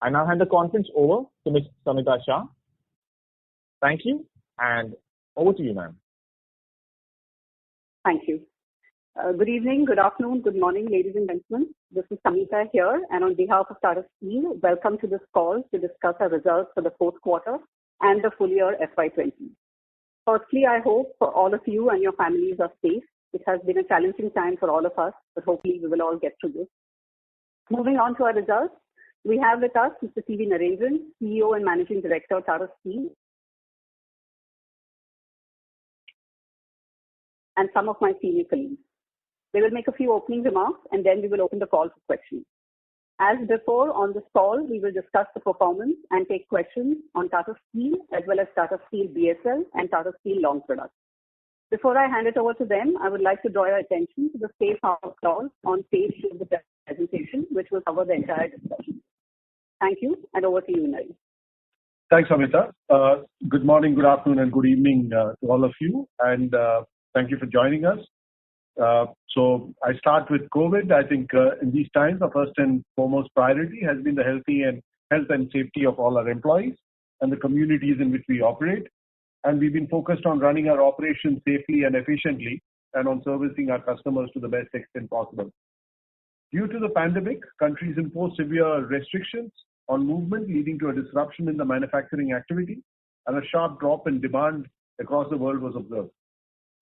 I now hand the conference over to Ms. Samita Shah. Thank you, and over to you, ma'am. Thank you. Good evening, good afternoon, good morning, ladies and gentlemen. This is Samita here, and on behalf of Tata Steel, welcome to this call to discuss our results for the fourth quarter and the full year FY20. Firstly, I hope all of you and your families are safe. It has been a challenging time for all of us, but hopefully we will all get through this. Moving on to our results, we have with us Mr. C.V. Narendran, CEO and Managing Director of Tata Steel, and some of my senior colleagues. They will make a few opening remarks and then we will open the call for questions. As before, on this call, we will discuss the performance and take questions on Tata Steel as well as Tata Steel BSL and Tata Steel Long Products. Before I hand it over to them, I would like to draw your attention to the safe harbor clause on page 2 of the presentation, which will cover the entire discussion. Thank you, and over to you, Nari. Thanks, Amita. Good morning, good afternoon, and good evening to all of you, and thank you for joining us. So I start with COVID. I think in these times, the first and foremost priority has been the health and safety of all our employees and the communities in which we operate. And we've been focused on running our operations safely and efficiently and on servicing our customers to the best extent possible. Due to the pandemic, countries imposed severe restrictions on movement, leading to a disruption in the manufacturing activity, and a sharp drop in demand across the world was observed.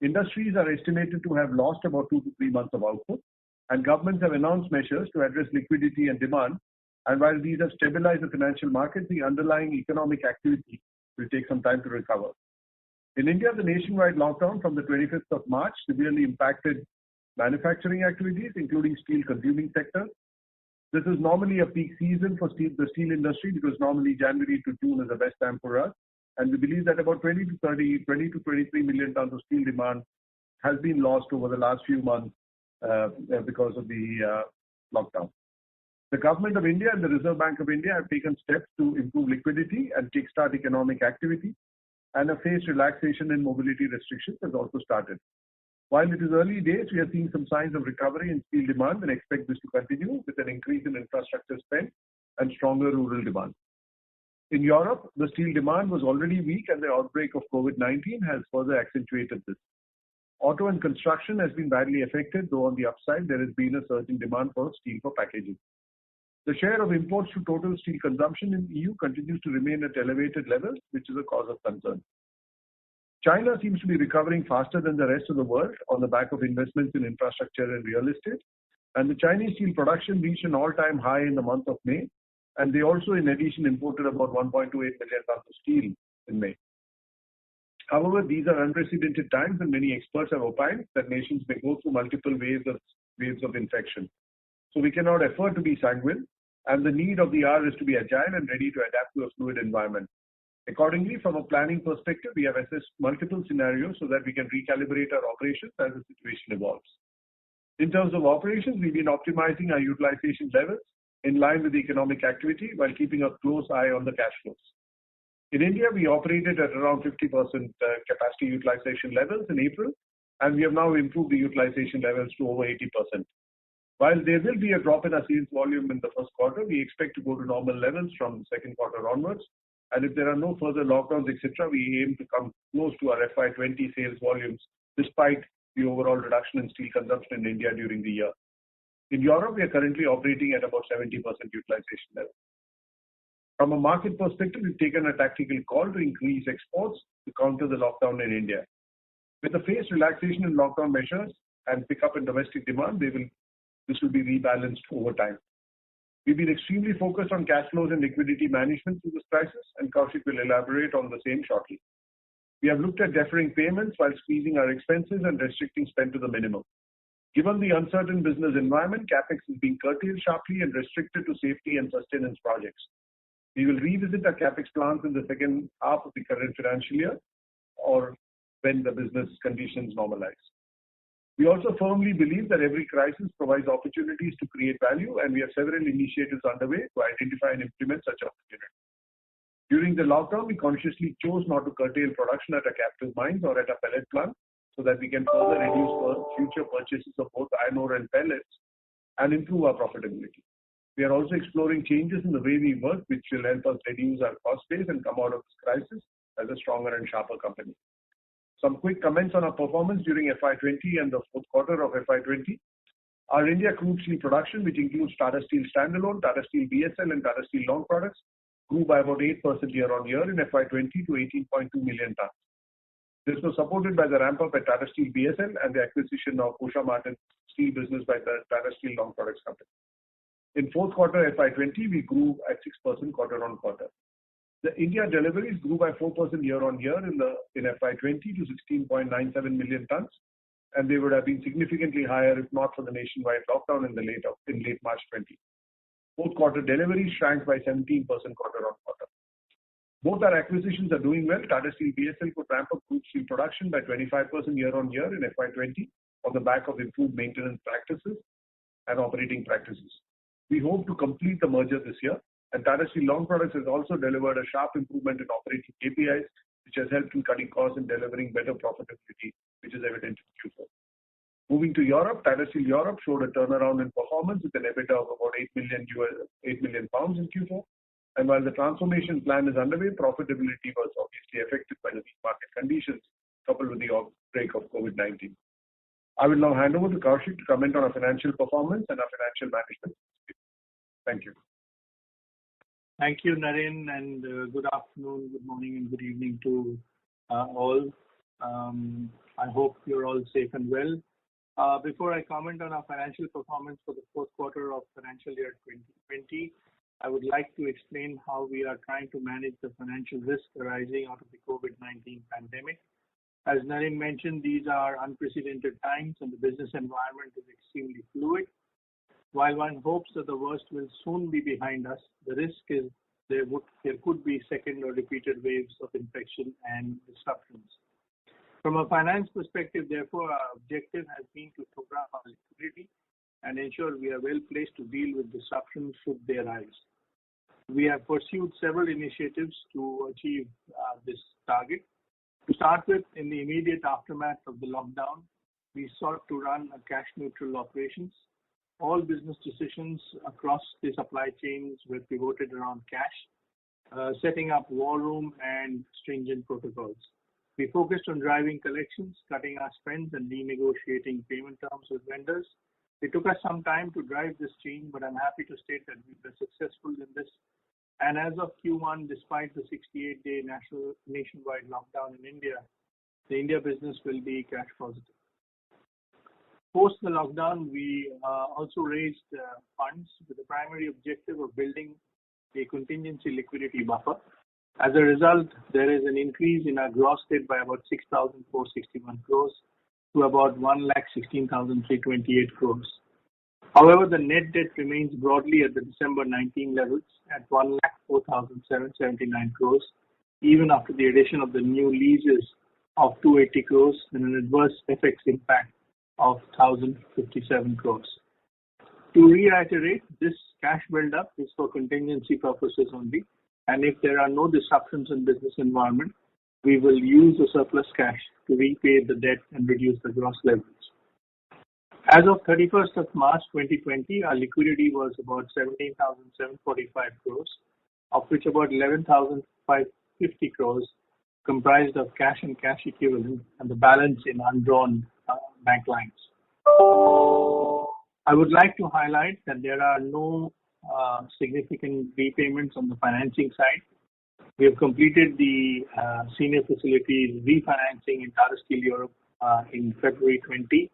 Industries are estimated to have lost about 2 to 3 months of output, and governments have announced measures to address liquidity and demand. And while these have stabilized the financial markets, the underlying economic activity will take some time to recover. In India, the nationwide lockdown from the 25th of March severely impacted manufacturing activities, including steel-consuming sectors. This is normally a peak season for the steel industry because normally January to June is the best time for us. And we believe that about 20 to 23 million tons of steel demand has been lost over the last few months because of the lockdown. The Government of India and the Reserve Bank of India have taken steps to improve liquidity and kickstart economic activity, and a phased relaxation in mobility restrictions has also started. While it is early days, we are seeing some signs of recovery in steel demand and expect this to continue with an increase in infrastructure spend and stronger rural demand. In Europe, the steel demand was already weak and the outbreak of COVID-19 has further accentuated this. Auto and construction has been badly affected, though on the upside there has been a surge in demand for steel for packaging. The share of imports to total steel consumption in EU continues to remain at elevated levels, which is a cause of concern. China seems to be recovering faster than the rest of the world on the back of investments in infrastructure and real estate. And the Chinese steel production reached an all-time high in the month of May. And they also, in addition, imported about 1.28 million tons of steel in May. However, these are unprecedented times, and many experts have opined that nations may go through multiple waves of infection. So we cannot afford to be sanguine, and the need of the hour is to be agile and ready to adapt to a fluid environment. Accordingly, from a planning perspective, we have assessed multiple scenarios so that we can recalibrate our operations as the situation evolves. In terms of operations, we've been optimizing our utilization levels in line with the economic activity while keeping a close eye on the cash flows. In India, we operated at around 50% capacity utilization levels in April, and we have now improved the utilization levels to over 80%. While there will be a drop in our sales volume in the first quarter, we expect to go to normal levels from the second quarter onwards. And if there are no further lockdowns, etc., we aim to come close to our FY20 sales volumes despite the overall reduction in steel consumption in India during the year. In Europe, we are currently operating at about 70% utilization level. From a market perspective, we've taken a tactical call to increase exports to counter the lockdown in India. With the phased relaxation in lockdown measures and pickup in domestic demand, this will be rebalanced over time. We've been extremely focused on cash flows and liquidity management through this crisis, and Koushik will elaborate on the same shortly. We have looked at deferring payments while squeezing our expenses and restricting spend to the minimum. Given the uncertain business environment, CapEx is being curtailed sharply and restricted to safety and sustenance projects. We will revisit our CapEx plans in the second half of the current financial year or when the business conditions normalize. We also firmly believe that every crisis provides opportunities to create value, and we have several initiatives underway to identify and implement such opportunities. During the lockdown, we consciously chose not to curtail production at our captive mines or at our pellet plant so that we can further reduce future purchases of both iron ore and pellets and improve our profitability. We are also exploring changes in the way we work, which will help us reduce our cost base and come out of this crisis as a stronger and sharper company. Some quick comments on our performance during FY20 and the fourth quarter of FY20. Our India crude steel production, which includes Tata Steel Standalone, Tata Steel BSL and Tata Steel Long Products, grew by about 8% year-on-year in FY20 to 18.2 million tons. This was supported by the ramp-up at Tata Steel BSL and the acquisition of Usha Martin steel business by the Tata Steel Long Products company. In fourth quarter FY20, we grew at 6% quarter-on-quarter. The India deliveries grew by 4% year-on-year in FY20 to 16.97 million tons, and they would have been significantly higher if not for the nationwide lockdown in late March 20. Fourth quarter deliveries shrank by 17% quarter-on-quarter. Both our acquisitions are doing well. Tata Steel BSL could ramp up crude steel production by 25% year-on-year in FY20 on the back of improved maintenance practices and operating practices. We hope to complete the merger this year, and Tata Steel Long Products has also delivered a sharp improvement in operating KPIs, which has helped in cutting costs and delivering better profitability, which is evident in Q4. Moving to Europe, Tata Steel Europe showed a turnaround in performance with an EBITDA of about 8 million pounds in Q4. And while the transformation plan is underway, profitability was obviously affected by the weak market conditions coupled with the outbreak of COVID-19. I will now hand over to Koushik to comment on our financial performance and our financial management. Thank you. Thank you, Naren, and good afternoon, good morning, and good evening to all. I hope you're all safe and well. Before I comment on our financial performance for the fourth quarter of financial year 2020, I would like to explain how we are trying to manage the financial risk arising out of the COVID-19 pandemic. As Naren mentioned, these are unprecedented times and the business environment is extremely fluid. While one hopes that the worst will soon be behind us, the risk is there could be second or repeated waves of infection and disruptions. From a finance perspective, therefore, our objective has been to program our liquidity and ensure we are well placed to deal with disruptions should they arise. We have pursued several initiatives to achieve this target. To start with, in the immediate aftermath of the lockdown, we sought to run a cash-neutral operations. All business decisions across the supply chains were pivoted around cash, setting up war room and stringent protocols. We focused on driving collections, cutting our spends, and renegotiating payment terms with vendors. It took us some time to drive this change, but I'm happy to state that we were successful in this. And as of Q1, despite the 68-day nationwide lockdown in India, the India business will be cash positive. Post the lockdown, we also raised funds with the primary objective of building a contingency liquidity buffer. As a result, there is an increase in our gross debt by about 6,461 crores to about 1,16,328 crores. However, the net debt remains broadly at the December 19 levels at 1,04,779 crores, even after the addition of the new leases of 280 crores and an adverse FX impact of 1,057 crores. To reiterate, this cash build-up is for contingency purposes only, and if there are no disruptions in business environment, we will use the surplus cash to repay the debt and reduce the gross leverage. As of 31st of March 2020, our liquidity was about 17,745 crores, of which about 11,550 crores comprised of cash and cash equivalent and the balance in undrawn bank lines. I would like to highlight that there are no significant repayments on the financing side. We have completed the senior facilities refinancing in Tata Steel Europe in February 20,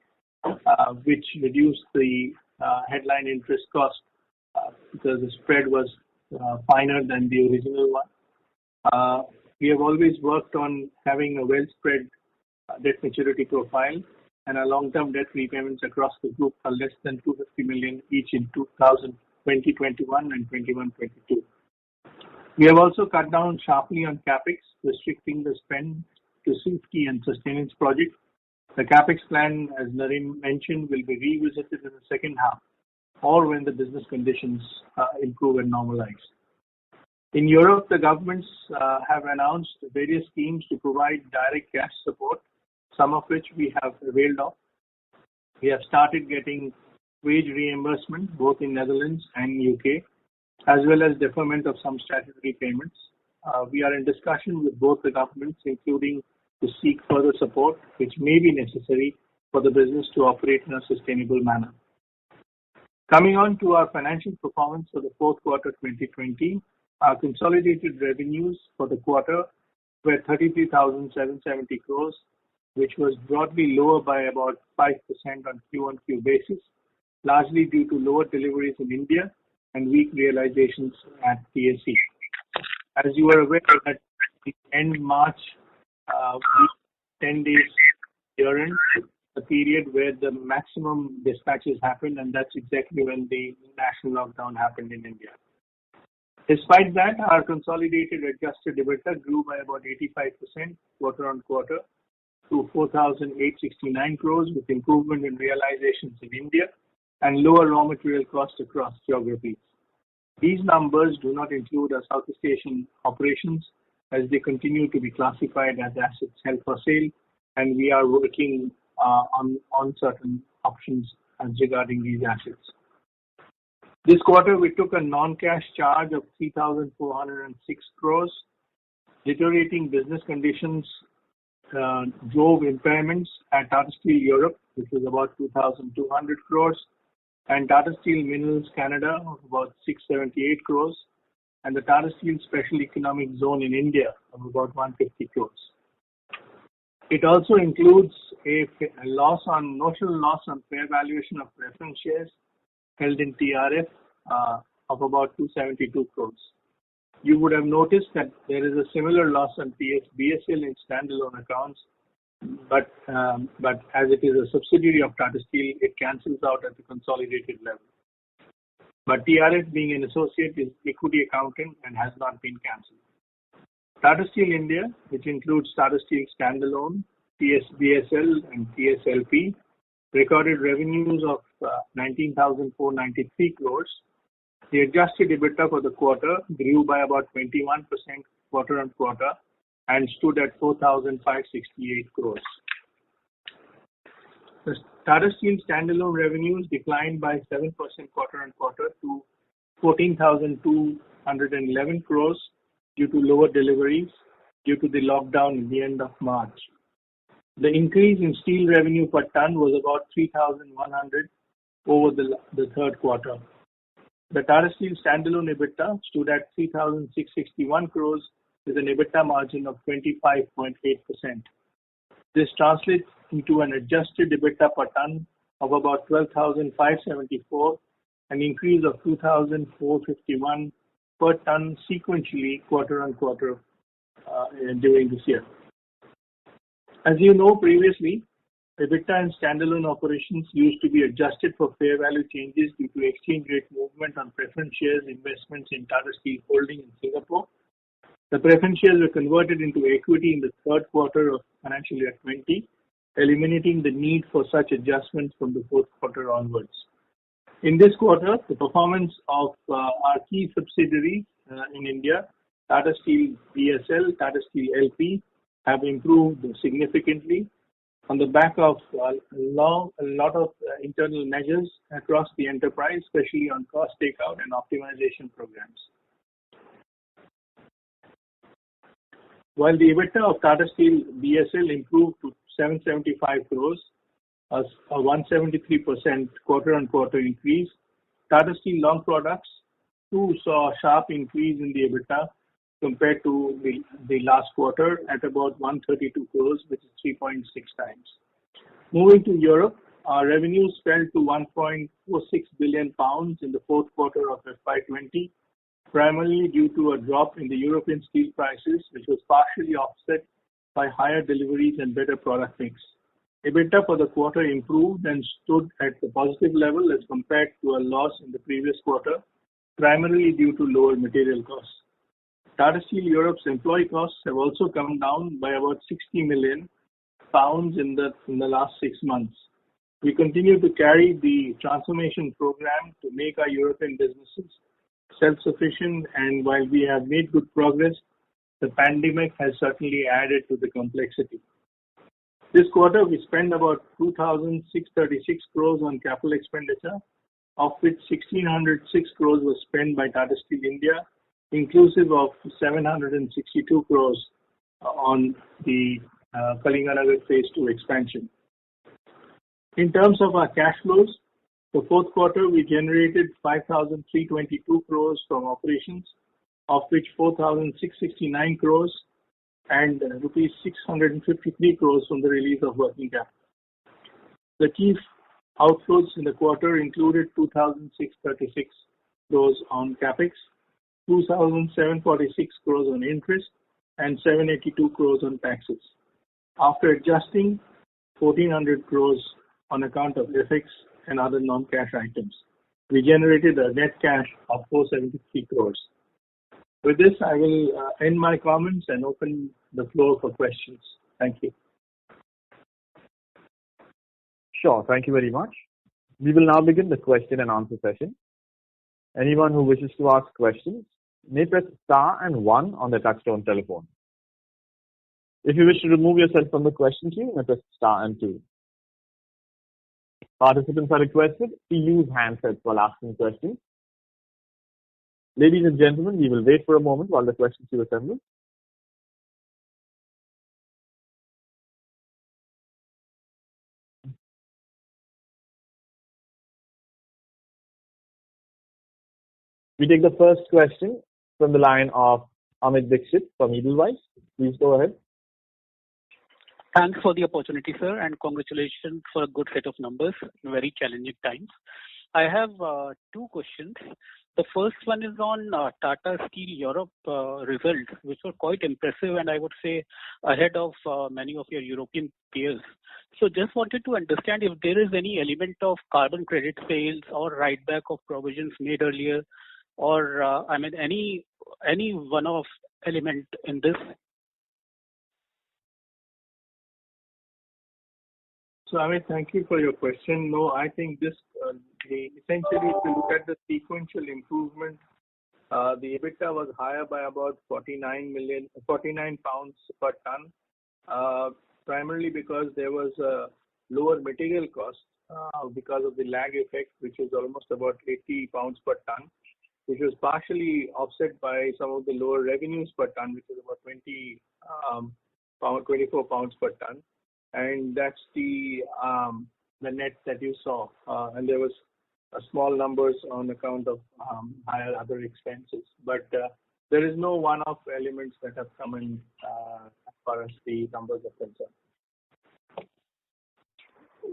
which reduced the headline interest cost because the spread was finer than the original one. We have always worked on having a well-spread debt maturity profile, and our long-term debt repayments across the group are less than 250 million each in 2021 and 21-22. We have also cut down sharply on capex, restricting the spend to safety and sustenance projects. The capex plan, as Naren mentioned, will be revisited in the second half or when the business conditions improve and normalize. In Europe, the governments have announced various schemes to provide direct cash support, some of which we have availed of. We have started getting wage reimbursement both in Netherlands and UK, as well as deferment of some statutory payments. We are in discussion with both the governments, including to seek further support, which may be necessary for the business to operate in a sustainable manner. Coming on to our financial performance for the fourth quarter 2020, our consolidated revenues for the quarter were 33,770 crores, which was broadly lower by about 5% on Q-on-Q basis, largely due to lower deliveries in India and weak realizations at TSE. As you are aware that the end March, 10 days year-end, the period where the maximum dispatches happened, and that's exactly when the national lockdown happened in India. Despite that, our consolidated adjusted EBITDA grew by about 85% quarter-on-quarter to 4,869 crores, with improvement in realizations in India and lower raw material costs across geographies. These numbers do not include our Southeast Asian operations, as they continue to be classified as assets held for sale, and we are working on certain options regarding these assets. This quarter, we took a non-cash charge of 3,406 crores. Deteriorating business conditions drove impairments at Tata Steel Europe, which was about 2,200 crores, and Tata Steel Minerals Canada of about 678 crores, and the Tata Steel Special Economic Zone in India of about 150 crores. It also includes a notional loss on fair valuation of preference shares held in TRF of about 272 crores. You would have noticed that there is a similar loss on TSBSL in standalone accounts, but as it is a subsidiary of Tata Steel, it cancels out at the consolidated level. But TRF, being an associate, is equity accounting and has not been cancelled. Tata Steel India, which includes Tata Steel Standalone, TSBSL and TSLP, recorded revenues of 19,493 crores. The adjusted EBITDA for the quarter grew by about 21% quarter-on-quarter and stood at 4,568 crores. The Tata Steel standalone revenues declined by 7% quarter-on-quarter to 14,211 crores due to lower deliveries due to the lockdown at the end of March. The increase in steel revenue per ton was about 3,100 over the third quarter. The Tata Steel standalone EBITDA stood at 3,661 crores with an EBITDA margin of 25.8%. This translates into an adjusted EBITDA per ton of about 12,574, an increase of 2,451 per ton sequentially quarter-on-quarter during this year. As you know, previously, EBITDA in standalone operations used to be adjusted for fair value changes due to exchange rate movement on preference shares investments in Tata Steel Holding in Singapore. The preference shares were converted into equity in the third quarter of financial year 20, eliminating the need for such adjustments from the fourth quarter onwards. In this quarter, the performance of our key subsidiaries in India, Tata Steel BSL, Tata Steel LP, have improved significantly on the back of a lot of internal measures across the enterprise, especially on cost takeout and optimization programs. While the EBITDA of Tata Steel BSL improved to 775 crores, a 173% quarter-on-quarter increase, Tata Steel Long Products too saw a sharp increase in the EBITDA compared to the last quarter at about 132 crores, which is 3.6 times. Moving to Europe, our revenues fell to £1.46 billion in the fourth quarter of FY20, primarily due to a drop in the European steel prices, which was partially offset by higher deliveries and better product mix. EBITDA for the quarter improved and stood at the positive level as compared to a loss in the previous quarter, primarily due to lower material costs. Tata Steel Europe's employee costs have also come down by about £60 million in the last 6 months. We continue to carry the transformation program to make our European businesses self-sufficient, and while we have made good progress, the pandemic has certainly added to the complexity. This quarter, we spent about 2,636 crores on capital expenditure, of which 1,606 crores was spent by Tata Steel India, inclusive of 762 crores on the Kalinganagar Phase 2 expansion. In terms of our cash flows, the fourth quarter we generated 5,322 crores from operations, of which 4,669 crores and rupees 653 crores from the release of working capital. The key outflows in the quarter included 2,636 crores on capex, 2,746 crores on interest, and 782 crores on taxes. After adjusting 1,400 crores on account of FX and other non-cash items, we generated a net cash of 473 crores. With this, I will end my comments and open the floor for questions. Thank you. Sure. Thank you very much. We will now begin the question and answer session. Anyone who wishes to ask questions may press star and 1 on their touchtone telephone. If you wish to remove yourself from the question queue, you may press star and 2. Participants are requested to use handsets while asking questions. Ladies and gentlemen, we will wait for a moment while the question queue assembles. We take the first question from the line of Amit Dixit from Edelweiss. Please go ahead. Thanks for the opportunity, sir, and congratulations for a good set of numbers in very challenging times. I have 2 questions. The first one is on Tata Steel Europe results, which were quite impressive and I would say ahead of many of your European peers. So just wanted to understand if there is any element of carbon credit sales or write back of provisions made earlier, or any one-off element in this. So, Amit, thank you for your question. No, I think this, essentially, if you look at the sequential improvement, the EBITDA was higher by about 49 pounds per ton, primarily because there was a lower material cost because of the lag effect, which is almost about 80 pounds per ton, which was partially offset by some of the lower revenues per ton, which is about 24 pounds per ton. And that's the net that you saw. And there was a small numbers on account of higher other expenses. But there is no one-off elements that have come in as far as the numbers are concerned.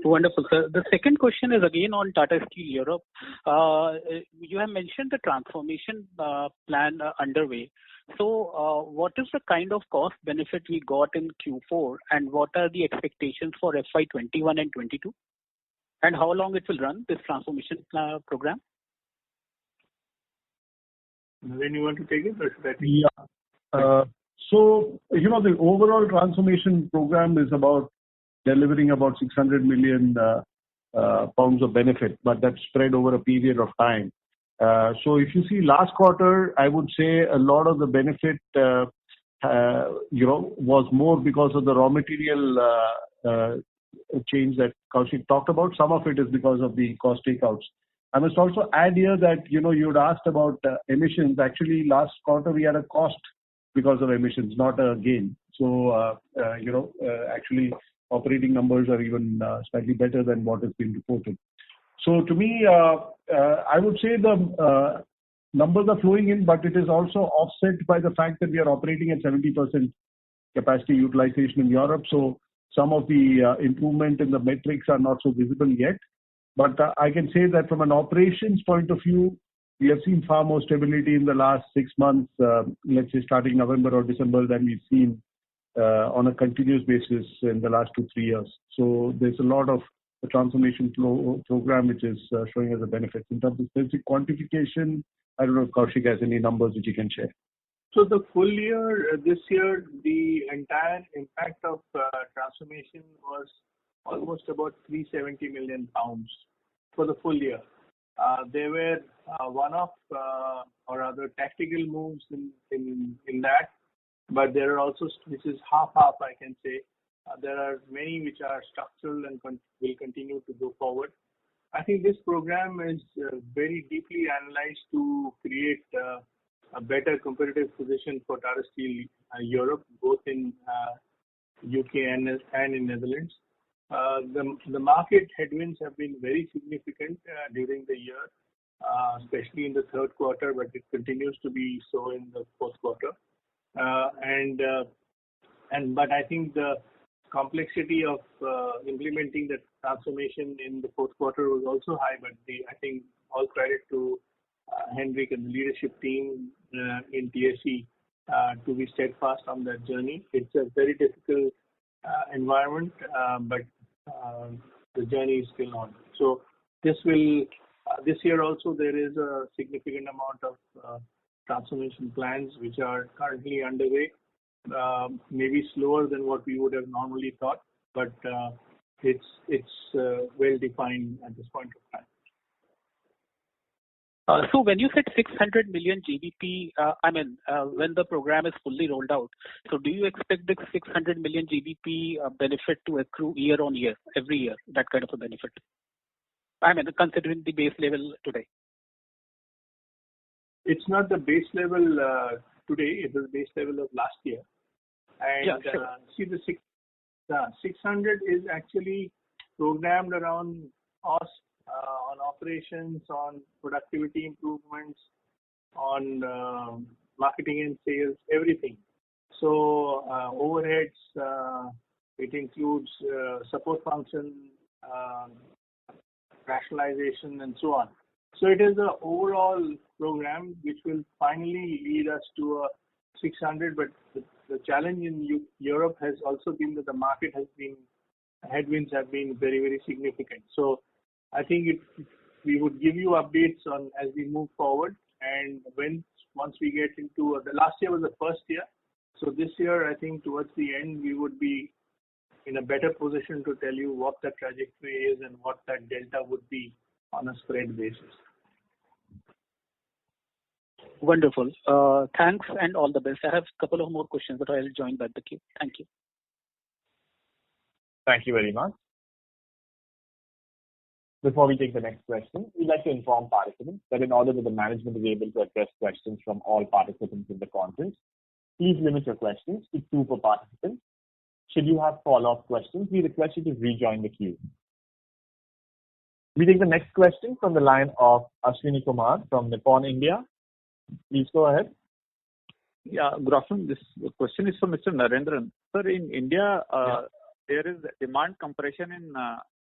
Wonderful, sir. The second question is again on Tata Steel Europe. You have mentioned the transformation plan underway. So what is the kind of cost benefit we got in Q4 and what are the expectations for FY21 and 22? And how long it will run, this transformation program? Then you want to take it or should I take it? Yeah. So, the overall transformation program is about delivering about 600 million pounds of benefit, but that's spread over a period of time. So if you see last quarter, I would say a lot of the benefit, was more because of the raw material change that Koushik talked about. Some of it is because of the cost takeouts. I must also add here that, you'd asked about emissions. Actually, last quarter we had a cost because of emissions, not a gain. So, actually operating numbers are even slightly better than what has been reported. So to me, I would say the numbers are flowing in, but it is also offset by the fact that we are operating at 70% capacity utilization in Europe. So some of the improvement in the metrics are not so visible yet. But I can say that from an operations point of view, we have seen far more stability in the last 6 months, let's say starting November or December, than we've seen on a continuous basis in the last 2-3 years. So there's a lot of the transformation program which is showing us a benefit. In terms of specific quantification, I don't know if Koushik has any numbers which you can share. So the full year, this year, the entire impact of transformation was almost about 370 million pounds for the full year. There were one-off or other tactical moves in that, but there are also, which is half, I can say. There are many which are structural and will continue to go forward. I think this program is very deeply analyzed to create a better competitive position for Tata Steel Europe, both in UK and in Netherlands. The market headwinds have been very significant during the year, especially in the third quarter, but it continues to be so in the fourth quarter. But I think the complexity of implementing the transformation in the fourth quarter was also high. But I think all credit to Henrik and the leadership team in TSE to be steadfast on that journey. It's a very difficult environment, but the journey is still on. So this year also there is a significant amount of transformation plans which are currently underway. Maybe slower than what we would have normally thought, but it's well defined at this point of time. So when you said 600 million GBP, when the program is fully rolled out, so do you expect the 600 million GBP benefit to accrue year on year, every year, that kind of a benefit? Considering the base level today. It's not the base level today, it was base level of last year. And yeah, sure. See, the 600 is actually programmed around cost, on operations, on productivity improvements, on marketing and sales, everything. So overheads, it includes support function, rationalization, and so on. So it is an overall program which will finally lead us to a 600. But the challenge in Europe has also been that the market headwinds have been very, very significant. So I think we would give you updates on as we move forward, and once we get into the last year was the first year. So this year, I think towards the end, we would be in a better position to tell you what the trajectory is and what that delta would be on a spread basis. Wonderful. Thanks and all the best. I have a couple of more questions, but I'll join back the queue. Thank you. Thank you very much. Before we take the next question, we'd like to inform participants that in order that the management is able to address questions from all participants in the conference, please limit your questions to 2 per participant. Should you have follow-up questions, we request you to rejoin the queue. We take the next question from the line of Ashwini Kumar from Nippon India. Please go ahead. Yeah, good afternoon. This question is for Mr. Narendran. Sir, in India, there is demand compression in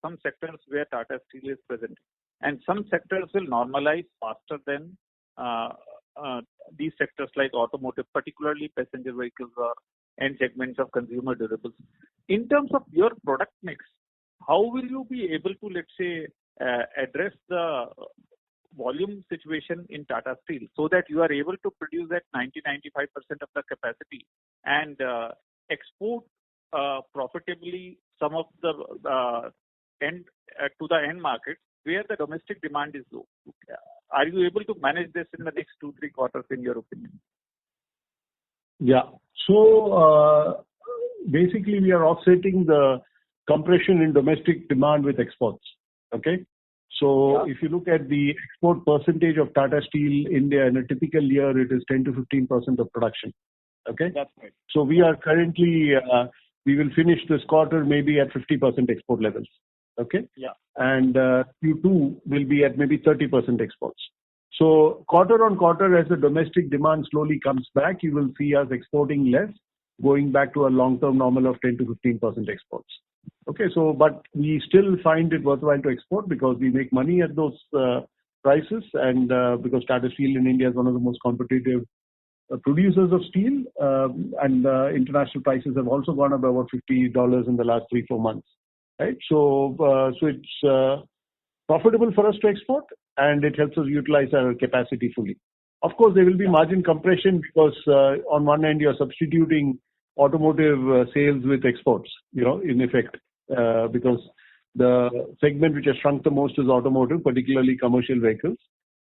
some sectors where Tata Steel is present, and some sectors will normalize faster than these sectors like automotive, particularly passenger vehicles or end segments of consumer durables. In terms of your product mix, how will you be able to, let's say, address the volume situation in Tata Steel so that you are able to produce at 90-95% of the capacity and export profitably some of the end to the end market where the domestic demand is low? Are you able to manage this in the next 2-3 quarters, in your opinion? Yeah. So basically, we are offsetting the compression in domestic demand with exports. Okay. So if you look at the export percentage of Tata Steel India in a typical year, it is 10 to 15% of production. Okay. That's right. So we are currently, we will finish this quarter maybe at 50% export levels. Okay. Yeah. And Q2 will be at maybe 30% exports. So quarter on quarter, as the domestic demand slowly comes back, you will see us exporting less, going back to a long-term normal of 10 to 15% exports. Okay, so but we still find it worthwhile to export because we make money at those prices, and because Tata Steel in India is one of the most competitive producers of steel, and international prices have also gone up by about $50 in the last 3-4 months. Right, so it's profitable for us to export, and it helps us utilize our capacity fully. Of course, there will be margin compression because on one end you're substituting automotive sales with exports, in effect, because the segment which has shrunk the most is automotive, particularly commercial vehicles.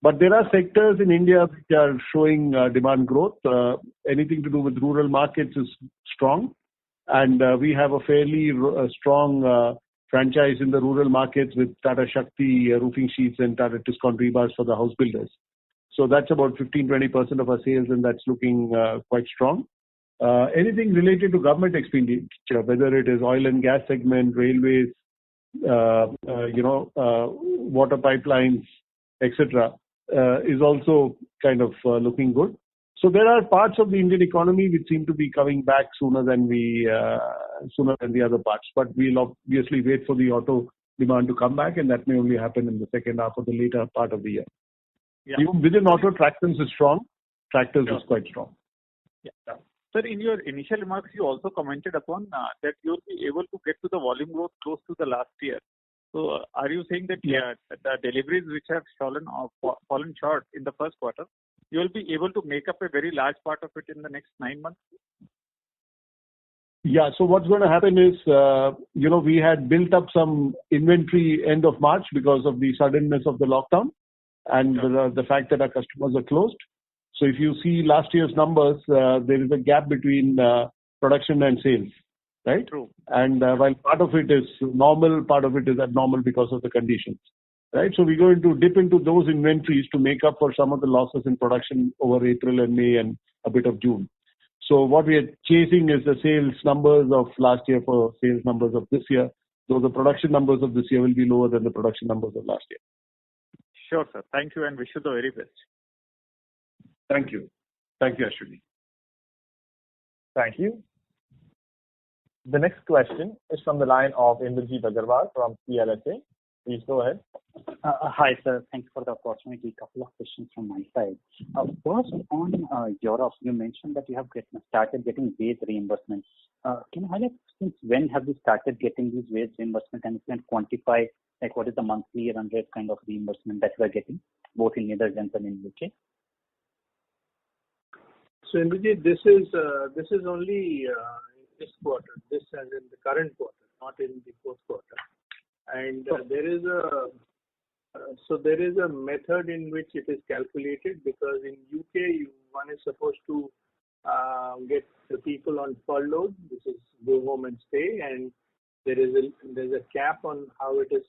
But there are sectors in India which are showing demand growth. Anything to do with rural markets is strong, and we have a fairly strong franchise in the rural markets with Tata Shakti roofing sheets and Tata Tiscon rebars for the house builders. So that's about 15-20% of our sales, and that's looking quite strong. Anything related to government expenditure, whether it is oil and gas segment, railways, water pipelines, etc., is also kind of looking good. So there are parts of the Indian economy which seem to be coming back sooner than the other parts. But we'll obviously wait for the auto demand to come back, and that may only happen in the second half or the later part of the year. Yeah. Even within auto, tractors is strong. Tractors is quite strong. Yeah. Sir, in your initial remarks, you also commented upon that you'll be able to get to the volume growth close to the last year. So, are you saying that the deliveries which have fallen short in the first quarter, you will be able to make up a very large part of it in the next 9 months? Yeah. So what's going to happen is, we had built up some inventory end of March because of the suddenness of the lockdown and the fact that our customers are closed. So if you see last year's numbers, there is a gap between production and sales, right? True. And while part of it is normal, part of it is abnormal because of the conditions, right? So we're going to dip into those inventories to make up for some of the losses in production over April and May and a bit of June. So what we are chasing is the sales numbers of last year for sales numbers of this year. So the production numbers of this year will be lower than the production numbers of last year. Sure, sir. Thank you and wish you the very best. Thank you. Thank you, Ashwini. Thank you. The next question is from the line of Indrajit Agarwal from CLSA. Please go ahead. Hi, sir. Thanks for the opportunity. A couple of questions from my side. First, on Europe, you mentioned that you have started getting wage reimbursements. Can you highlight since when have you started getting these wage reimbursements, and if you can quantify what is the monthly run rate kind of reimbursement that you are getting, both in Netherlands and in UK? So, Indrajit, this is only this quarter. This as in the current quarter, not in the fourth quarter. And there is a method in which it is calculated, because in UK one is supposed to get the people on furlough, which is go home and stay, and there's a cap on how it is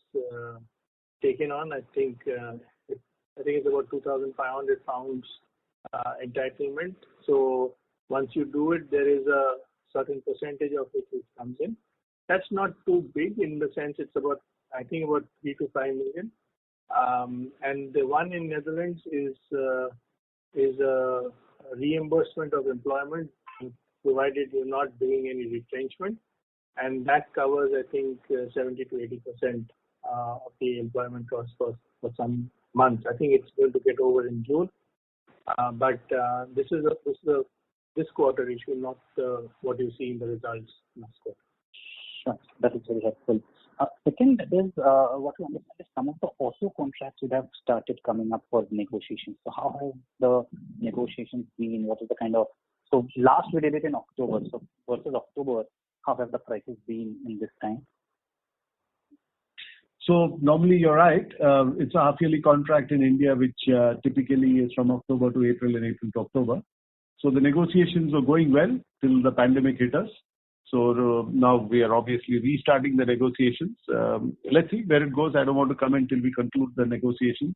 taken on. I think it's about £2,500 entitlement. So once you do it, there is a certain percentage of it which comes in. That's not too big in the sense it's about 3 to 5 million. And the one in Netherlands is a reimbursement of employment, provided you're not doing any retrenchment, and that covers 70 to 80% of the employment cost for some months. I think it's going to get over in June, but this is this quarter issue, not what you see in the results next quarter. Sure, that is very helpful. Second is what we understand is some of the auto contracts would have started coming up for negotiations. So how have the negotiations been? What is the kind of, so last we did it in October, so versus October, how have the prices been in this time? So normally you're right. It's a half-yearly contract in India, which typically is from October to April and April to October. So the negotiations were going well till the pandemic hit us. So now we are obviously restarting the negotiations. Let's see where it goes. I don't want to comment till we conclude the negotiations.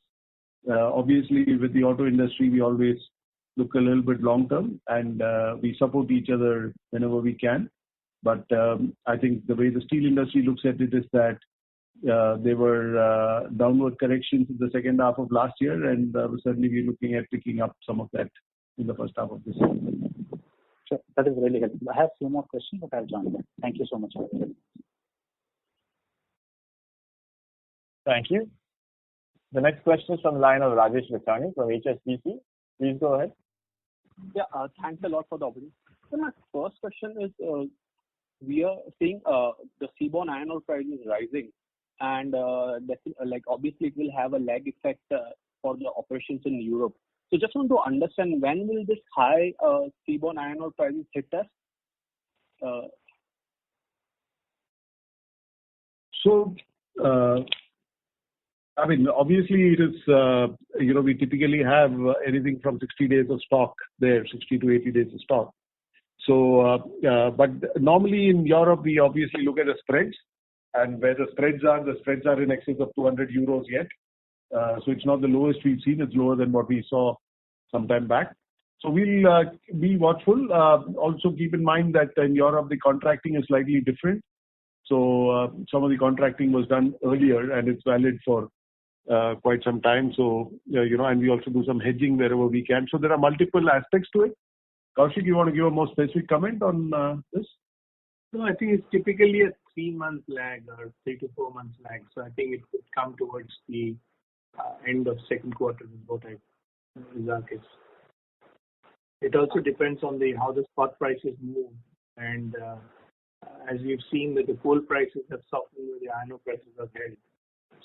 Obviously, with the auto industry, we always look a little bit long term, and we support each other whenever we can. But I think the way the steel industry looks at it is that there were downward corrections in the second half of last year, and certainly we're looking at picking up some of that in the first half of this year. Sure, that is really helpful. I have a few more questions, but I'll join them. Thank you so much. Thank you. The next question is from the line of Rajesh Lachhani from HSBC. Please go ahead. Yeah, thanks a lot for the opportunity. So my first question is, we are seeing the seaborne iron ore price is rising, and obviously it will have a lag effect for the operations in Europe. So just want to understand, when will this high seaborne iron ore prices hit us? Obviously it is, we typically have anything from 60 days of stock there, 60 to 80 days of stock. So, but normally in Europe, we obviously look at the spreads. and where the spreads are in excess of 200 euros yet. So it's not the lowest we've seen. It's lower than what we saw some time back. So we'll be watchful. Also keep in mind that in Europe the contracting is slightly different. So some of the contracting was done earlier and it's valid for quite some time. So and we also do some hedging wherever we can. So there are multiple aspects to it. Kaushik, you want to give a more specific comment on this? No, I think it's typically a 3-month lag or 3 to 4 months lag. So I think it could come towards the end of second quarter is what is our case. It also depends on how the spot prices move, and as we've seen that the coal prices have softened, the iron ore prices have held.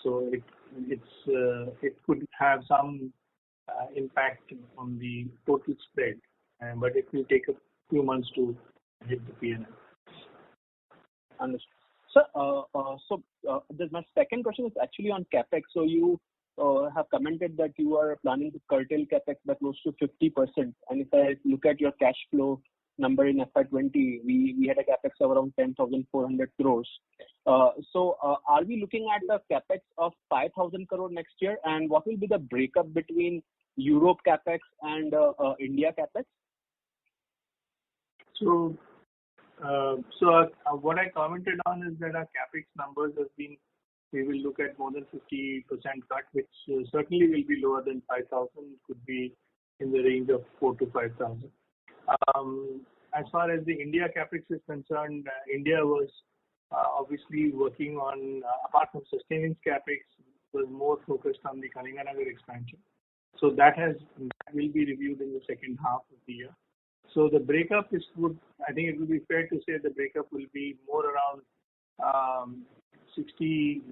So it could have some impact on the total spread, but it will take a few months to hit the P&L. Understood. So my second question is actually on capex. So you have commented that you are planning to curtail capex by close to 50%. And if I look at your cash flow number in FY20, we had a capex of around 10,400 crores. So are we looking at a capex of 5,000 crore next year? And what will be the breakup between Europe capex and India capex? So what I commented on is that our capex numbers have been, we will look at more than 50% cut, which certainly will be lower than 5,000. It could be in the range of 4,000 to 5,000. As far as the India capex is concerned, India was obviously working on, apart from sustaining capex, was more focused on the Kalinganagar expansion. So that will be reviewed in the second half of the year. So the breakup is good. I think it would be fair to say the breakup will be more around 60%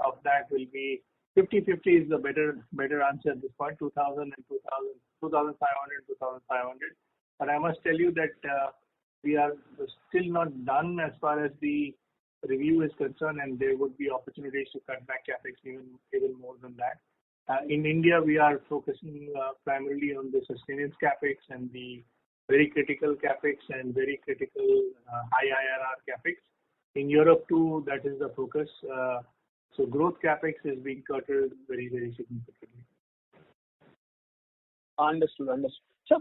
of that will be 50-50 is the better answer at this point, 2,000 and 2,500, 2,500. But I must tell you that we are still not done as far as the review is concerned, and there would be opportunities to cut back capex even more than that. In India, we are focusing primarily on the sustenance capex and the very critical capex and very critical high IRR capex. In Europe too, that is the focus. So growth capex is being curtailed very, very significantly. Understood. So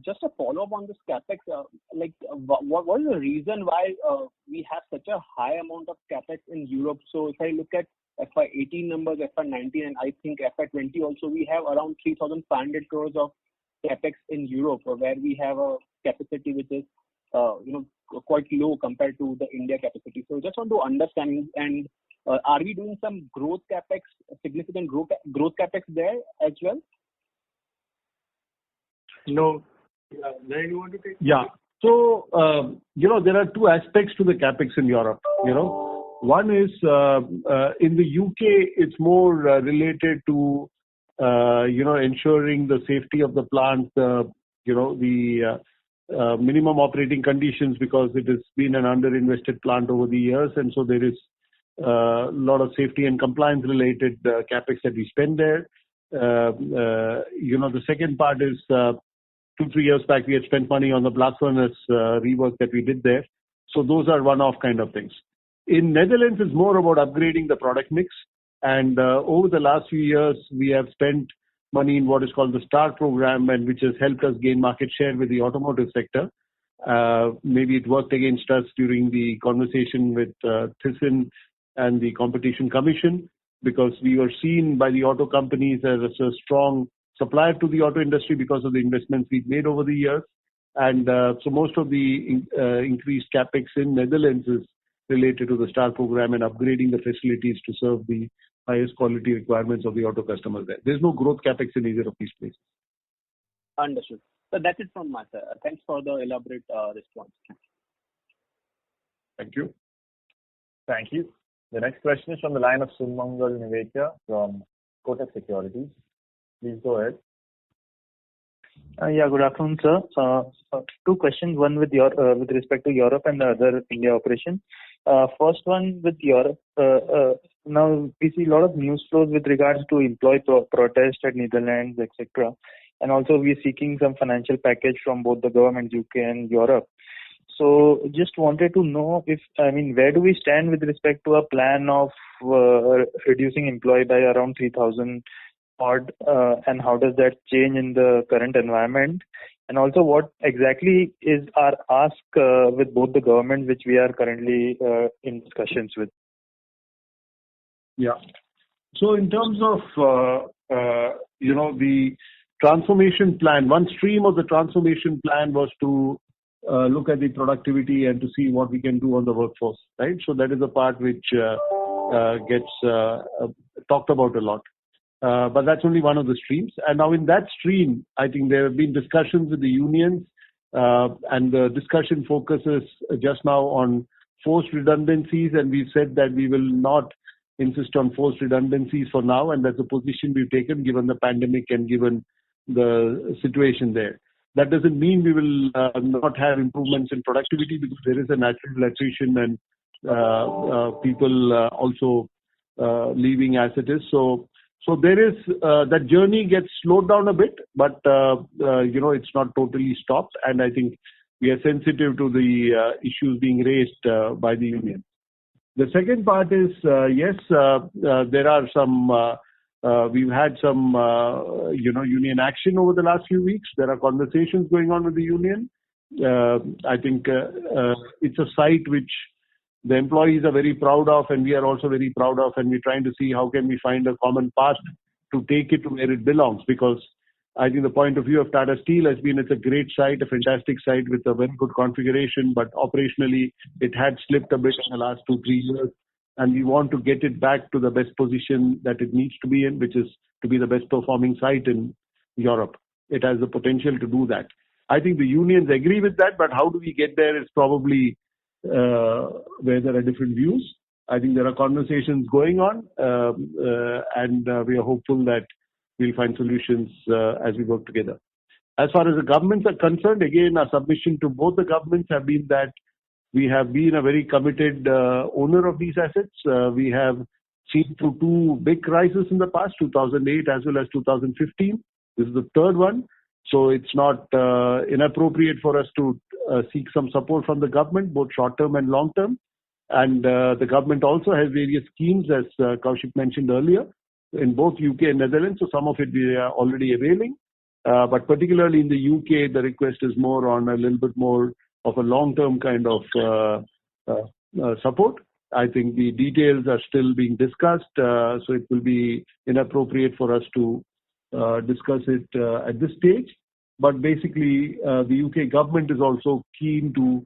just a follow-up on this capex, what is the reason why we have such a high amount of capex in Europe? So if I look at FY18 numbers, FY19, and I think FY20 also, we have around 3,500 crores of capex in Europe, where we have a capacity which is quite low compared to the India capacity. So just want to understand, and are we doing some growth capex, significant growth capex there as well? No. Naren, you want to take? Yeah. So, there are two aspects to the capex in Europe. One is in the UK, it's more related to, ensuring the safety of the plant, the minimum operating conditions, because it has been an underinvested plant over the years. And so there is a lot of safety and compliance related capex that we spend there. The second part is 2-3 years back, we had spent money on the blast furnace rework that we did there. So those are one-off kind of things. In Netherlands, it's more about upgrading the product mix. And over the last few years, we have spent money in what is called the STAR program, and which has helped us gain market share with the automotive sector. Maybe it worked against us during the conversation with Thyssen and the Competition Commission, because we were seen by the auto companies as a strong supplier to the auto industry because of the investments we've made over the years. And so most of the increased capex in Netherlands is related to the STAR program and upgrading the facilities to serve the highest quality requirements of the auto customers there. There's no growth capex in either of these places. Understood. So that's it from my side. Thanks for the elaborate response. Thank you. Thank you. The next question is from the line of Sumangal Nevatia from Kotak Securities. Please go ahead. Good afternoon, sir. Two questions, one with respect to Europe and the other India operation. First one with Europe. Now we see a lot of news flows with regards to employee protest at Netherlands, etc. And also we are seeking some financial package from both the government, UK and Europe. So just wanted to know where do we stand with respect to a plan of reducing employee by around 3,000 odd, and how does that change in the current environment? And also, what exactly is our ask with both the government, which we are currently in discussions with? Yeah. So in terms of, the transformation plan, one stream of the transformation plan was to look at the productivity and to see what we can do on the workforce, right? So that is a part which gets talked about a lot. But that's only one of the streams. And now in that stream, I think there have been discussions with the unions, and the discussion focuses just now on forced redundancies, and we've said that we will not insist on forced redundancies for now, and that's a position we've taken given the pandemic and given the situation there. That doesn't mean we will not have improvements in productivity, because there is a natural attrition and people also leaving as it is. So there is that journey gets slowed down a bit, but it's not totally stopped, and I think we are sensitive to the issues being raised by the union. The second part is, yes, there are some, we've had some, union action over the last few weeks. There are conversations going on with the union. I think it's a site which the employees are very proud of, and we are also very proud of, and we're trying to see how can we find a common path to take it to where it belongs, because I think the point of view of Tata Steel has been it's a great site, a fantastic site with a very good configuration, but operationally it had slipped a bit in the last 2-3 years, and we want to get it back to the best position that it needs to be in, which is to be the best performing site in Europe. It has the potential to do that. I think the unions agree with that, but how do we get there is probably where there are different views. I think there are conversations going on, and we are hopeful that we'll find solutions as we work together. As far as the governments are concerned, again, our submission to both the governments have been that we have been a very committed owner of these assets. We have seen through 2 big crises in the past, 2008 as well as 2015. This is the third one. So it's not inappropriate for us to seek some support from the government, both short-term and long-term. And the government also has various schemes, as Koushik mentioned earlier, in both UK and Netherlands. So some of it we are already availing. But particularly in the UK, the request is more on a little bit more of a long-term kind of support. I think the details are still being discussed, so it will be inappropriate for us to discuss it at this stage. But basically, the UK government is also keen to,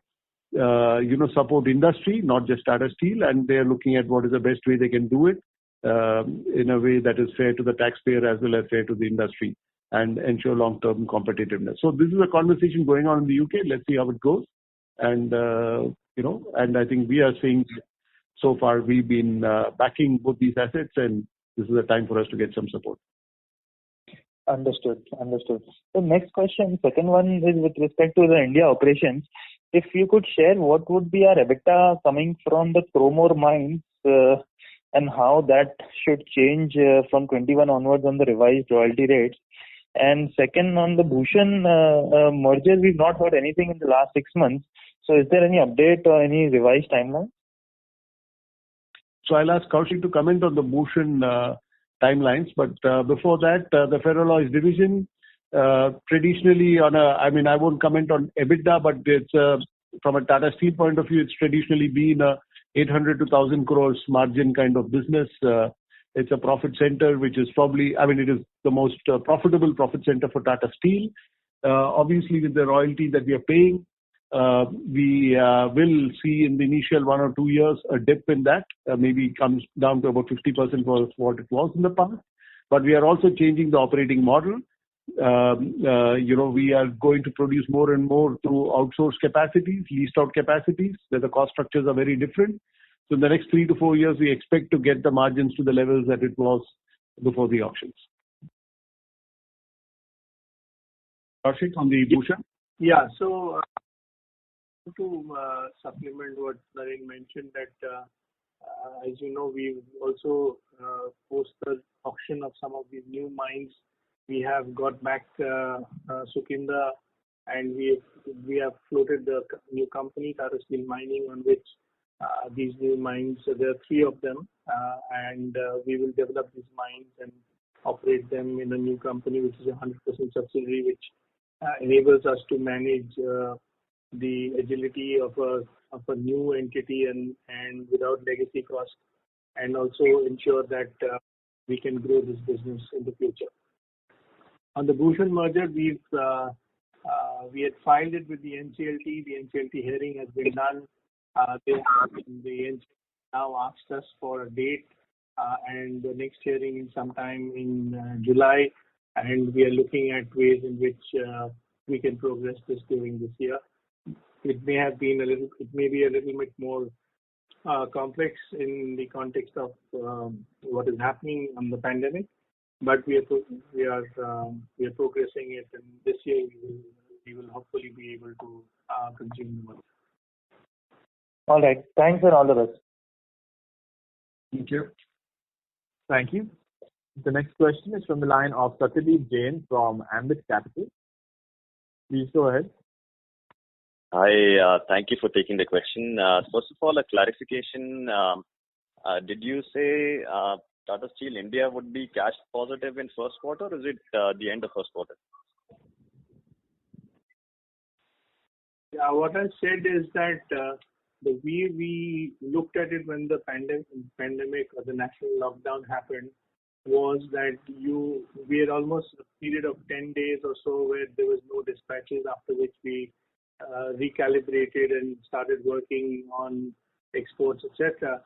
support industry, not just Tata Steel, and they are looking at what is the best way they can do it in a way that is fair to the taxpayer as well as fair to the industry and ensure long-term competitiveness. So this is a conversation going on in the UK. Let's see how it goes. And, and I think we are saying so far we've been backing both these assets, and this is a time for us to get some support. Understood. The next question, second one, is with respect to the India operations. If you could share what would be our EBITDA coming from the chrome ore mines, and how that should change from 21 onwards on the revised royalty rates. And second, on the Bhushan merger, we've not heard anything in the last 6 months. So is there any update or any revised timeline? So I'll ask Koushik to comment on the Bhushan timelines. But before that, the Ferroalloys division, traditionally I won't comment on EBITDA, but it's from a Tata Steel point of view, it's traditionally been a 800 to 1,000 crores margin kind of business. It's a profit center, which is probably, it is the most profitable profit center for Tata Steel. Obviously, with the royalty that we are paying, we will see in the initial 1 or 2 years a dip in that, maybe comes down to about 50% for what it was in the past. But we are also changing the operating model. We are going to produce more and more through outsourced capacities, leased out capacities, where the cost structures are very different. So in the next 3 to 4 years, we expect to get the margins to the levels that it was before the auctions. Koushik, on the Bhushan? Yeah, so to supplement what Naren mentioned, that as you know, we've also post the auction of some of these new mines. We have got back Sukinda and we have floated the new company, Tata Steel Mining, on which these new mines, so there are 3 of them, and we will develop these mines and operate them in a new company, which is a 100% subsidiary, which enables us to manage the agility of a new entity and without legacy cost, and also ensure that we can grow this business in the future. On the Bhushan merger, we had filed it with the NCLT. The NCLT hearing has been done. The NCLT now asked us for a date, and the next hearing is sometime in July, and we are looking at ways in which we can progress this during this year. It may be a little bit more complex in the context of what is happening on the pandemic, but we are progressing it, and this year we will hopefully be able to consume the money. All right. Thanks and all the best. Thank you. Thank you. The next question is from the line of Satyadeep Jain from Ambit Capital. Please go ahead. Hi, thank you for taking the question. First of all, a clarification. Did you say Tata Steel India would be cash positive in first quarter, or is it the end of first quarter? Yeah, what I said is that the way we looked at it when the pandemic or the national lockdown happened was that we had almost a period of 10 days or so where there was no dispatches, after which we recalibrated and started working on exports, etc.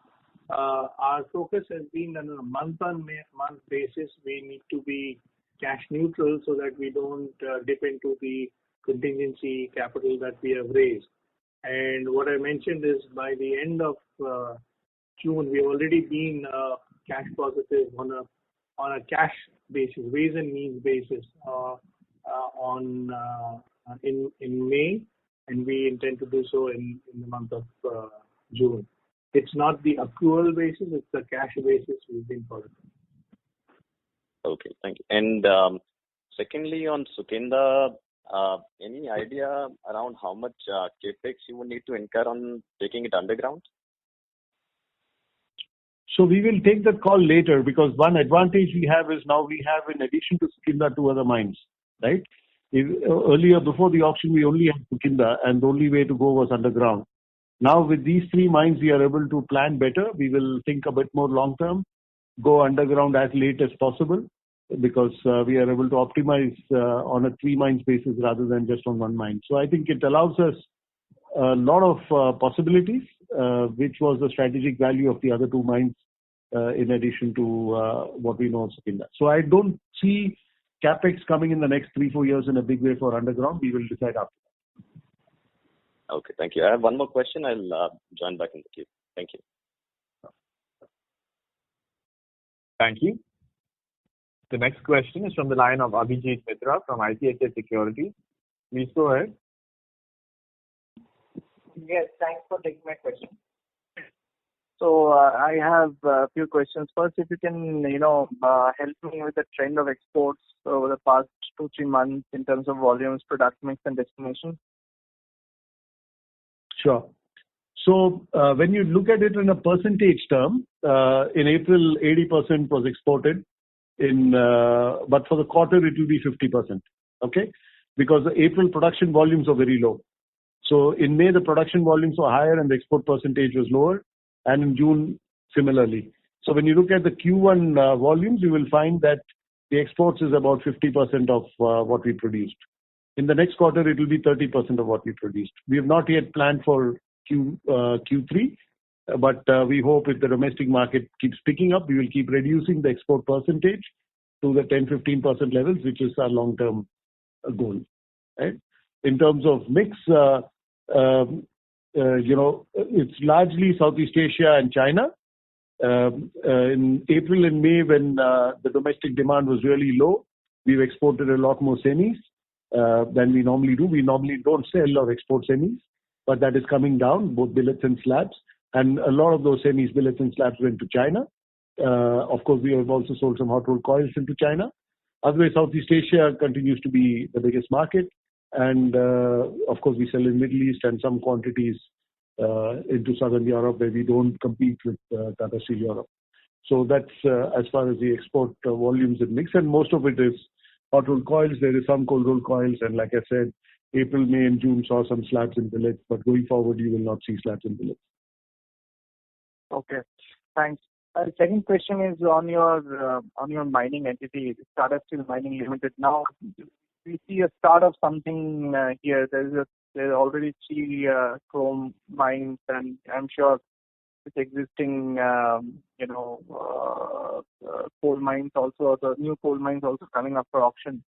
Our focus has been on a month-on-month basis. We need to be cash neutral so that we don't dip into the contingency capital that we have raised. And what I mentioned is by the end of June, we've already been cash positive on a cash basis, ways and means basis in May, and we intend to do so in the month of June. It's not the accrual basis, it's the cash basis we've been positive. Okay, thank you. And secondly, on Sukinda, any idea around how much capex you would need to incur on taking it underground? So we will take that call later, because one advantage we have is now we have, in addition to Sukinda, 2 other mines, right? Earlier, before the auction, we only had Sukinda, and the only way to go was underground. Now with these 3 mines, we are able to plan better. We will think a bit more long term, go underground as late as possible, because we are able to optimize on a 3 mines basis rather than just on 1 mine. So I think it allows us a lot of possibilities, which was the strategic value of the other 2 mines, in addition to what we know of Sukinda. So I don't see capex coming in the next 3-4 years in a big way for underground. We will decide after that. Okay, thank you. I have one more question. I'll join back in the queue. Thank you. Thank you. The next question is from the line of Abhijit Mitra from ICICI Securities. Please go ahead. Yes, thanks for taking my question. So I have a few questions. First, if you can, help me with the trend of exports over the past 2-3 months in terms of volumes, product mix, and destination. Sure. So when you look at it in a percentage term, in April, 80% was exported. But for the quarter, it will be 50%. Okay, because the April production volumes are very low. So in May, the production volumes were higher and the export percentage was lower, and in June, similarly. So when you look at the Q1 volumes, you will find that the exports is about 50% of what we produced. In the next quarter, it will be 30% of what we produced. We have not yet planned for Q3, but we hope if the domestic market keeps picking up, we will keep reducing the export percentage to the 10-15% levels, which is our long-term goal. Right? In terms of mix, it's largely Southeast Asia and China. In April and May, when the domestic demand was really low, we've exported a lot more semis than we normally do. We normally don't sell or export semis, but that is coming down, both billets and slabs. And a lot of those semis, billets and slabs went to China. Of course, we have also sold some hot rolled coils into China. Otherwise, Southeast Asia continues to be the biggest market. And of course, we sell in Middle East and some quantities into Southern Europe where we don't compete with Tata Steel Europe. So that's as far as the export volumes and mix, and most of it is hot rolled coils. There is some cold rolled coils, and like I said, April, May, and June saw some slabs and billets, but going forward, you will not see slabs and billets. Okay, thanks. Second question is on your mining entity, Tata Steel Mining Limited. Now we see a start of something here. There are already 3 chrome mines, and I'm sure with existing coal mines also, the new coal mines also coming up for auction.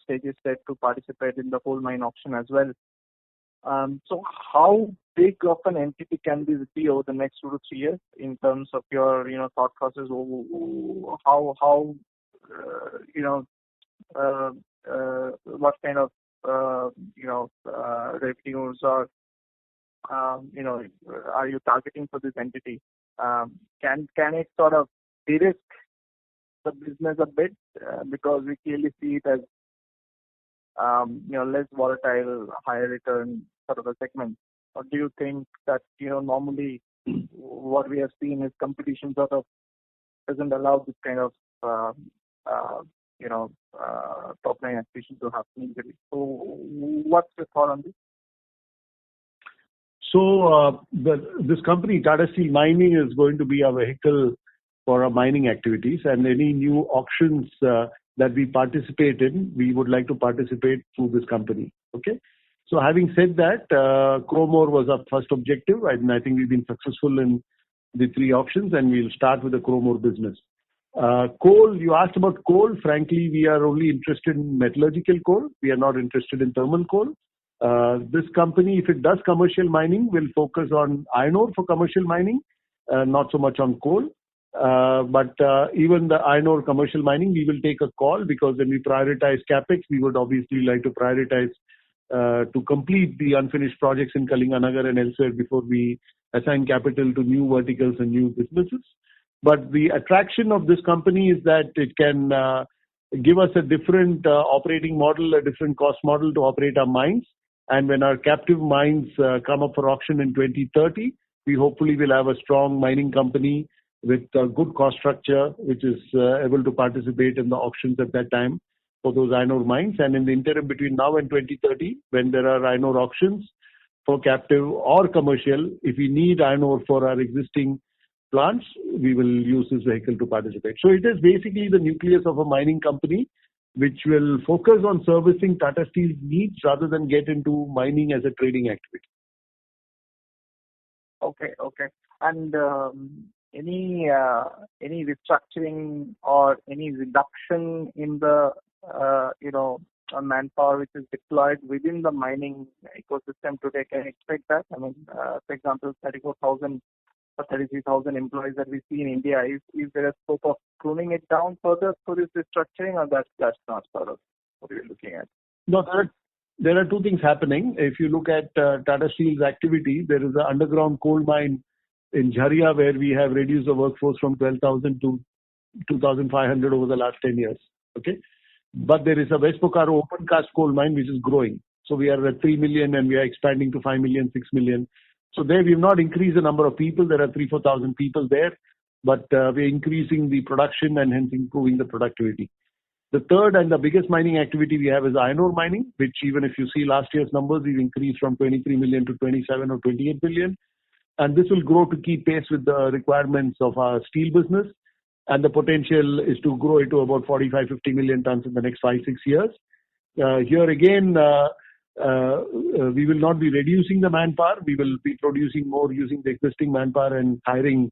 Stage is set to participate in the coal mine auction as well. So how big of an entity can this be over the next 2 to 3 years in terms of your thought process? How what kind of revenues or are you targeting for this entity? Can it sort of de-risk the business a bit because we clearly see it as less volatile, higher return sort of a segment? Or do you think that normally what we have seen is competition sort of doesn't allow this kind of top line acquisition to happen easily? So what's your thought on this? So this company, Tata Steel Mining, is going to be a vehicle for our mining activities, and any new auctions that we participate in, we would like to participate through this company. Okay. So having said that, chrome ore was our first objective, and I think we've been successful in the 3 auctions, and we'll start with the chrome ore business. Coal, you asked about coal. Frankly, we are only interested in metallurgical coal. We are not interested in thermal coal. This company, if it does commercial mining, will focus on iron ore for commercial mining, not so much on coal. But even the iron ore commercial mining, we will take a call, because when we prioritize capex, we would obviously like to prioritize to complete the unfinished projects in Kalinganagar and elsewhere before we assign capital to new verticals and new businesses. But the attraction of this company is that it can give us a different operating model, a different cost model to operate our mines. And when our captive mines come up for auction in 2030, we hopefully will have a strong mining company with a good cost structure, which is able to participate in the auctions at that time for those iron ore mines. And in the interim between now and 2030, when there are iron ore auctions for captive or commercial, if we need iron ore for our existing plants, we will use this vehicle to participate. So it is basically the nucleus of a mining company, which will focus on servicing Tata Steel's needs rather than get into mining as a trading activity. Okay. And any restructuring or any reduction in the manpower which is deployed within the mining ecosystem today? Can you expect that? I mean, for example, 34,000 or 33,000 employees that we see in India. Is there a scope of pruning it down further for this restructuring, or that's not sort of what you're looking at? No, there are 2 things happening. If you look at Tata Steel's activity, there is an underground coal mine in Jharia where we have reduced the workforce from 12,000 to 2,500 over the last 10 years. Okay. But there is a West Bokaro open cast coal mine which is growing. So we are at 3 million and we are expanding to 5 million, 6 million. So there we have not increased the number of people. There are 3,000-4,000 people there, but we're increasing the production and hence improving the productivity. The third and the biggest mining activity we have is iron ore mining, which even if you see last year's numbers, we've increased from 23 million to 27 or 28 million. And this will grow to keep pace with the requirements of our steel business. And the potential is to grow it to about 45-50 million tons in the next 5-6 years. Here again, we will not be reducing the manpower. We will be producing more using the existing manpower and hiring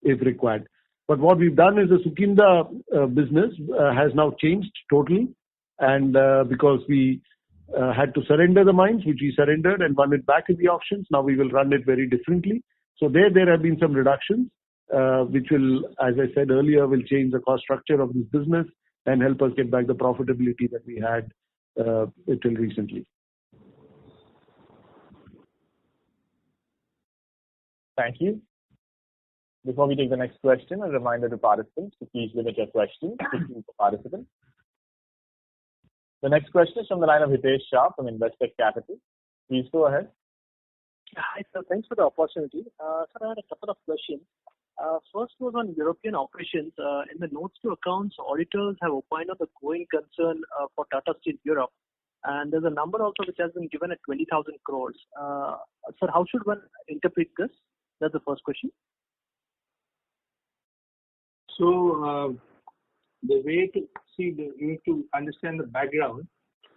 if required. But what we've done is the Sukinda business has now changed totally. And because we had to surrender the mines, which we surrendered and won it back in the auctions, now we will run it very differently. So there have been some reductions, which will, as I said earlier, will change the cost structure of this business and help us get back the profitability that we had till recently. Thank you. Before we take the next question, a reminder to participants to please limit your questions to 2 per participant. The next question is from the line of Hitesh Shah from Investec Capital. Please go ahead. Hi, sir. Thanks for the opportunity. Sir, I had a couple of questions. First was on European operations. In the notes to accounts, auditors have opined on the going concern for Tata Steel Europe. And there's a number also which has been given at 20,000 crores. Sir, how should one interpret this? That's the first question. So, the way to see, you need to understand the background.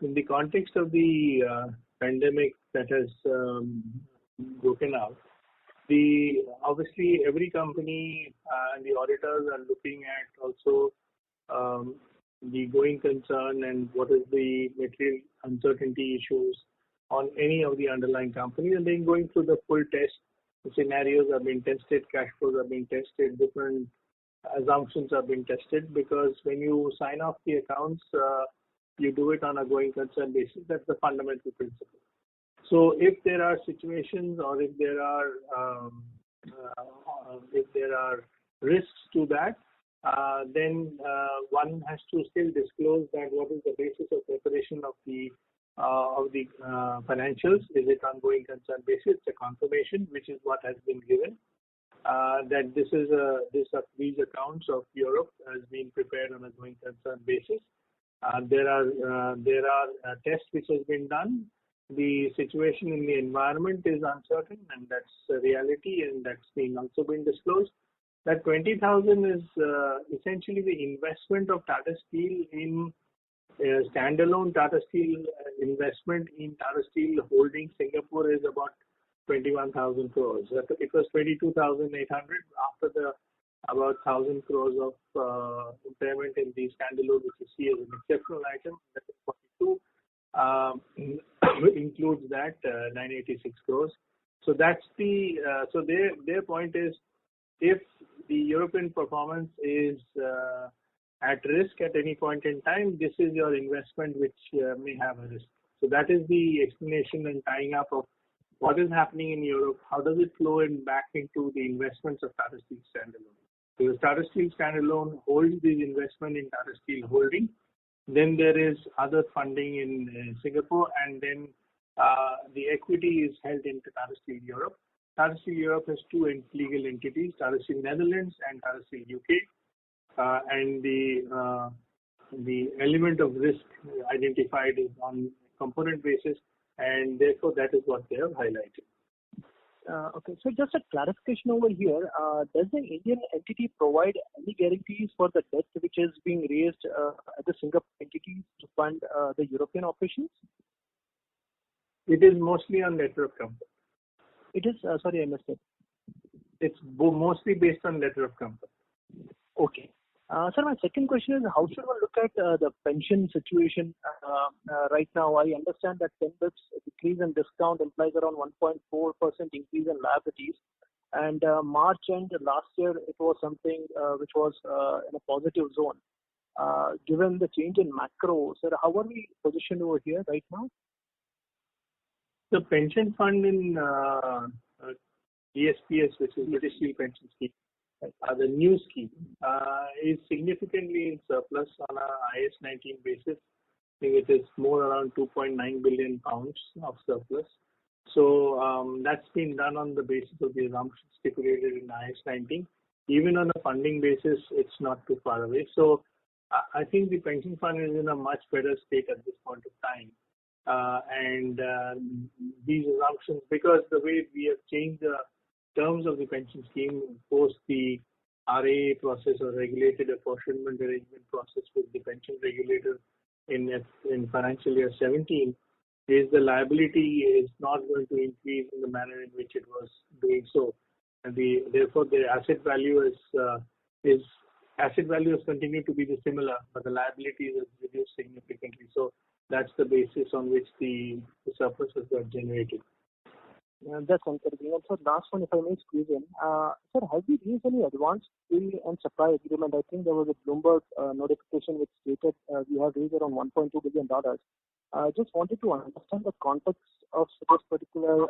In the context of the pandemic that has broken out, obviously every company and the auditors are looking at also the going concern and what is the material uncertainty issues on any of the underlying companies, and then going through the full test. The scenarios are being tested, cash flows are being tested, different assumptions are being tested, because when you sign off the accounts, you do it on a going concern basis. That's the fundamental principle. So if there are situations or if there are risks to that, then one has to still disclose that what is the basis of preparation of the financials. Is it on going concern basis? It's a confirmation, which is what has been given. That these accounts of Europe has been prepared on a going concern basis. There are tests which has been done. The situation in the environment is uncertain, and that's a reality, and that's also been disclosed. That 20,000 is essentially the investment of Tata Steel in standalone Tata Steel investment in Tata Steel Holdings Singapore is about 21,000 crores. It was 22,800 after the about 1,000 crores of impairment in the standalone, which you see as an exceptional item. That is 42 includes that 986 crores. So that's their point is, if the European performance is at risk at any point in time, this is your investment which may have a risk. So that is the explanation and tying up of what is happening in Europe. How does it flow back into the investments of Tata Steel standalone? Because Tata Steel standalone holds the investment in Tata Steel Holding. Then there is other funding in Singapore, and then the equity is held into Tata Steel Europe. Tata Steel Europe has two legal entities, Tata Steel Netherlands and Tata Steel UK. And the element of risk identified is on component basis, and therefore that is what they have highlighted. Okay, so just a clarification over here. Does the Indian entity provide any guarantees for the debt which is being raised at the Singapore entities to fund the European operations? It is mostly on letter of comfort. It is, sorry, I missed it. It's mostly based on letter of comfort. Okay. Sir, my second question is, how should one look at the pension situation right now? I understand that 10 bps decrease in discount implies around 1.4% increase in liabilities. And March end last year, it was something which was in a positive zone. Given the change in macro, sir, how are we positioned over here right now? The pension fund in ESPS, which is British Steel Pension Scheme, the new scheme, is significantly in surplus on a IAS 19 basis. I think it is more around 2.9 billion pounds of surplus. So that's been done on the basis of the assumptions stipulated in IAS 19. Even on a funding basis, it's not too far away. So I think the pension fund is in a much better state at this point of time. And these assumptions, because the way we have changed the terms of the pension scheme post the RA process or regulated apportionment arrangement process with the pension regulator in financial year 17, is the liability is not going to increase in the manner in which it was doing so, and therefore the asset value has continued to be the similar, but the liability is reduced significantly. So that's the basis on which the surpluses were generated. That's encouraging. And so last one, if I may squeeze in. Sir, have we reached any advanced bill and supply agreement? I think there was a Bloomberg notification which stated we have raised around $1.2 billion. Just wanted to understand the context of this particular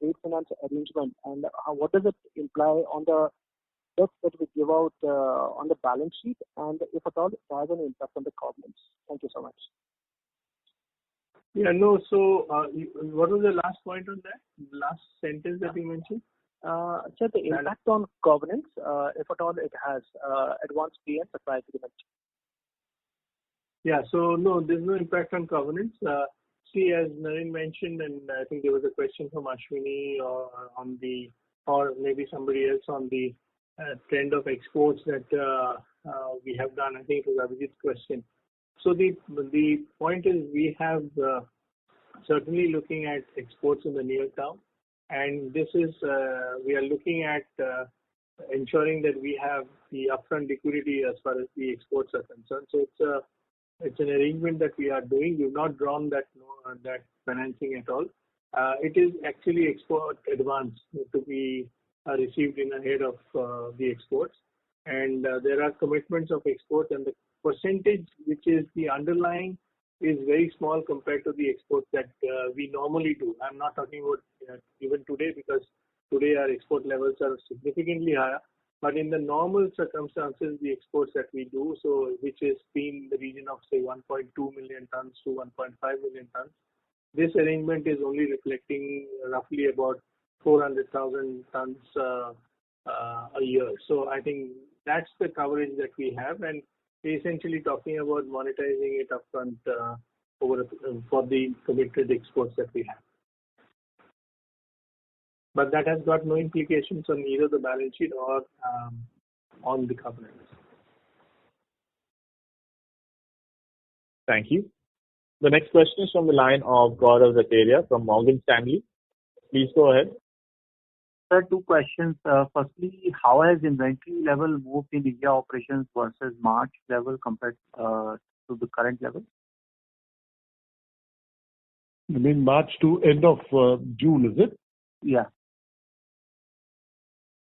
trade finance arrangement, and what does it imply on the debt that we give out on the balance sheet, and if at all it has any impact on the covenants. Thank you so much. Yeah, no. So, what was the last point on that? The last sentence that you mentioned? Sir, the impact on governance, if at all it has, advance fee and supply agreement. Yeah, so no, there's no impact on governance. See, as Naren mentioned, and I think there was a question from Ashwini or maybe somebody else on the trend of exports that we have done. I think it was Abhijit's question. So the point is we have certainly looking at exports in the near term, and this is we are looking at ensuring that we have the upfront liquidity as far as the exports are concerned. So it's an arrangement that we are doing. We've not drawn that financing at all. It is actually export advance to be received in ahead of the exports, and there are commitments of exports, and the percentage which is the underlying is very small compared to the exports that we normally do. I'm not talking about even today, because today our export levels are significantly higher. But in the normal circumstances, the exports that we do, so which is in the region of say 1.2 million tons to 1.5 million tons, this arrangement is only reflecting roughly about 400,000 tons a year. So I think that's the coverage that we have, and we're essentially talking about monetizing it upfront for the committed exports that we have. But that has got no implications on either the balance sheet or on the covenants. Thank you. The next question is from the line of Gaurav Rateria from Morgan Stanley. Please go ahead. Sir, two questions. Firstly, how has inventory level moved in India operations versus March level compared to the current level? You mean March to end of June, is it? Yeah.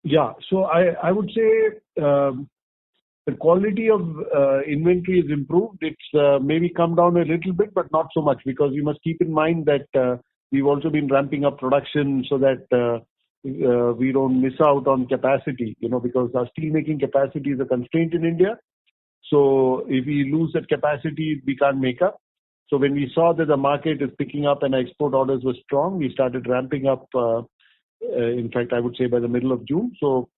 Yeah. So I would say the quality of inventory is improved. It's maybe come down a little bit, but not so much, because you must keep in mind that we've also been ramping up production so that we don't miss out on capacity, because our steel making capacity is a constraint in India. So if we lose that capacity, we can't make up. So when we saw that the market is picking up and export orders were strong, we started ramping up. In fact, I would say by the middle of June. So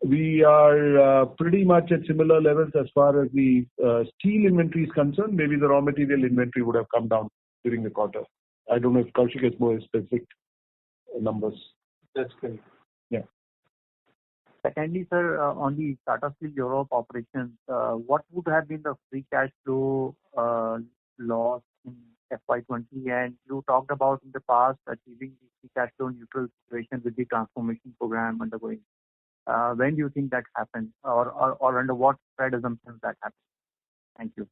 we are pretty much at similar levels as far as the steel inventory is concerned. Maybe the raw material inventory would have come down during the quarter. I don't know if Kaushik has more specific numbers. That's correct. Yeah. Secondly, sir, on the Tata Steel Europe operations, what would have been the free cash flow loss in FY20? And you talked about in the past achieving the free cash flow neutral situation with the transformation program undergoing. When do you think that happens, or under what spread assumptions that happens? Thank you.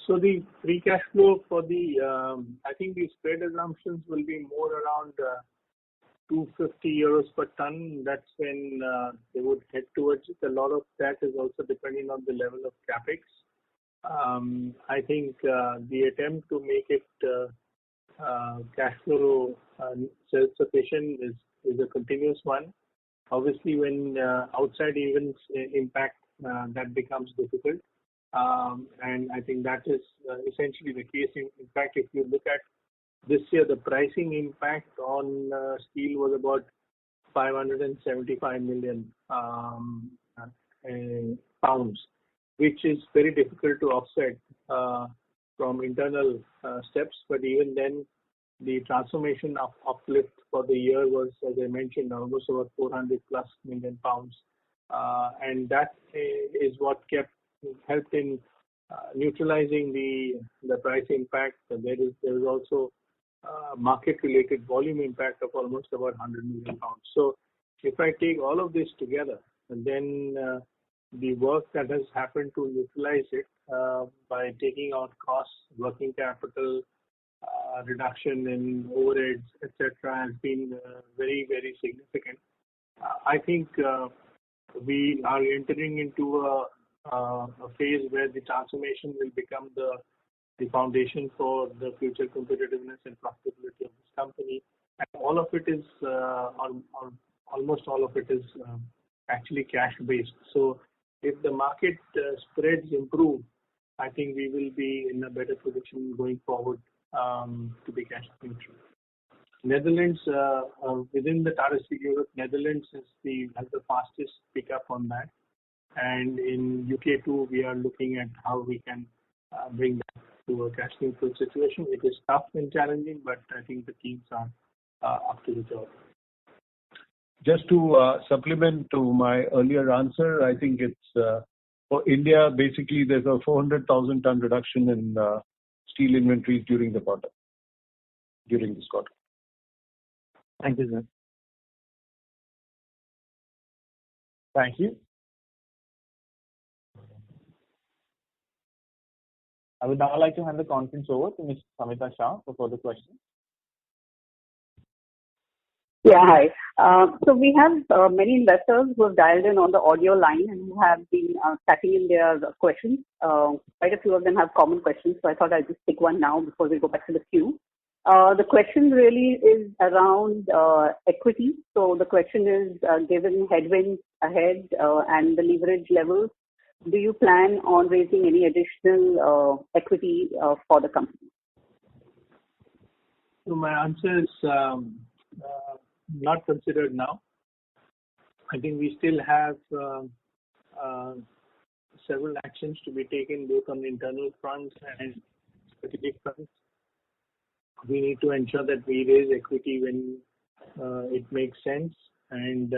So the free cash flow for I think the spread assumptions will be more around 250 euros per ton. That's when they would head towards it. A lot of that is also depending on the level of capex. I think the attempt to make it cash flow self-sufficient is a continuous one. Obviously, when outside events impact, that becomes difficult. And I think that is essentially the case. In fact, if you look at this year, the pricing impact on steel was about 575 million pounds, which is very difficult to offset from internal steps. But even then, the transformation uplift for the year was, as I mentioned, almost about 400 plus million pounds. And that is what helped in neutralizing the price impact. There is also market-related volume impact of almost about 100 million pounds. So if I take all of this together, and then the work that has happened to neutralize it by taking out costs, working capital, reduction in overheads, etc., has been very, very significant. I think we are entering into a phase where the transformation will become the foundation for the future competitiveness and profitability of this company. And all of it is, almost all of it is actually cash-based. So if the market spreads improve, I think we will be in a better position going forward to be cash neutral. Netherlands, within the Tata Steel Europe, Netherlands has the fastest pickup on that. And in UK too, we are looking at how we can bring that to a cash neutral situation. It is tough and challenging, but I think the teams are up to the job. Just to supplement to my earlier answer, I think it's for India, basically there's a 400,000 ton reduction in steel inventories during this quarter. Thank you, sir. Thank you. I would now like to hand the conference over to Ms. Samita Shah for further questions. Yeah, hi. So we have many investors who have dialed in on the audio line and who have been typing in their questions. Quite a few of them have common questions, so I thought I'd just pick one now before we go back to the queue. The question really is around equity. So the question is, given headwinds ahead and the leverage levels, do you plan on raising any additional equity for the company? So my answer is not considered now. I think we still have several actions to be taken both on the internal fronts and strategic fronts. We need to ensure that we raise equity when it makes sense, and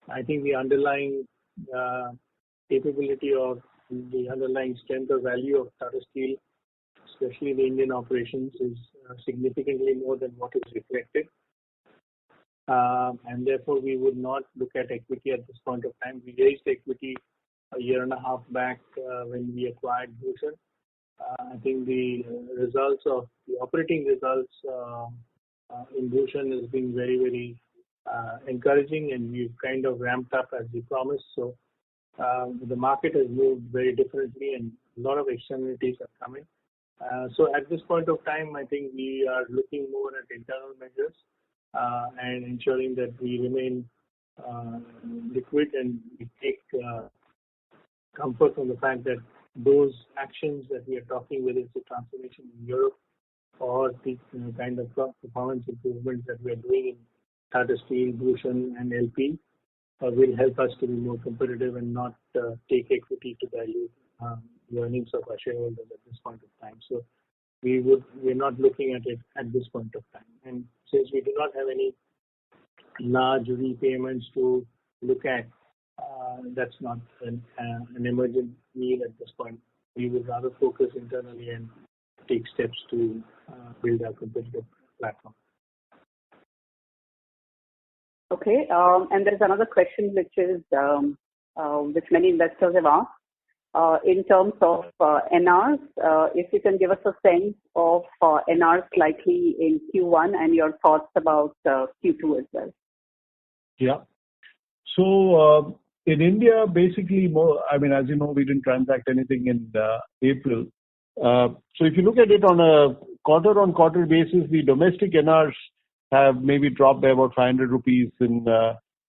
I think the underlying capability of the underlying strength or value of Tata Steel, especially the Indian operations, is significantly more than what is reflected. And therefore, we would not look at equity at this point of time. We raised equity a year and a half back when we acquired Bhushan. I think the results of the operating results in Bhushan has been very, very encouraging, and we've kind of ramped up as we promised. So the market has moved very differently, and a lot of externalities are coming. So at this point of time, I think we are looking more at internal measures and ensuring that we remain liquid, and we take comfort from the fact that those actions that we are talking, whether it's a transformation in Europe or the kind of performance improvements that we are doing in Tata Steel, Bhushan and LP, will help us to be more competitive and not take equity to dilute the earnings of our shareholders at this point of time. So we're not looking at it at this point of time. And since we do not have any large repayments to look at, that's not an emergent need at this point. We would rather focus internally and take steps to build our competitive platform. Okay, and there's another question which is which many investors have asked in terms of NRs. If you can give us a sense of NRs likely in Q1 and your thoughts about Q2 as well. Yeah. So in India, basically more. I mean, as you know, we didn't transact anything in April. So if you look at it on a quarter-on-quarter basis, the domestic NRs have maybe dropped by about 500 rupees in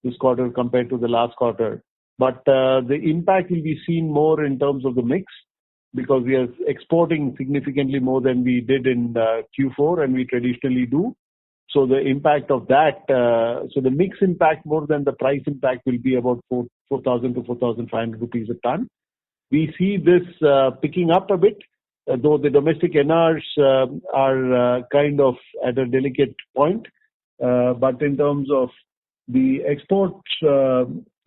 this quarter compared to the last quarter. But the impact will be seen more in terms of the mix, because we are exporting significantly more than we did in Q4, and we traditionally do. So the impact of that, so the mix impact more than the price impact will be about 4,000 to 4,500 rupees a ton. We see this picking up a bit, though the domestic NRs are kind of at a delicate point. But in terms of the exports,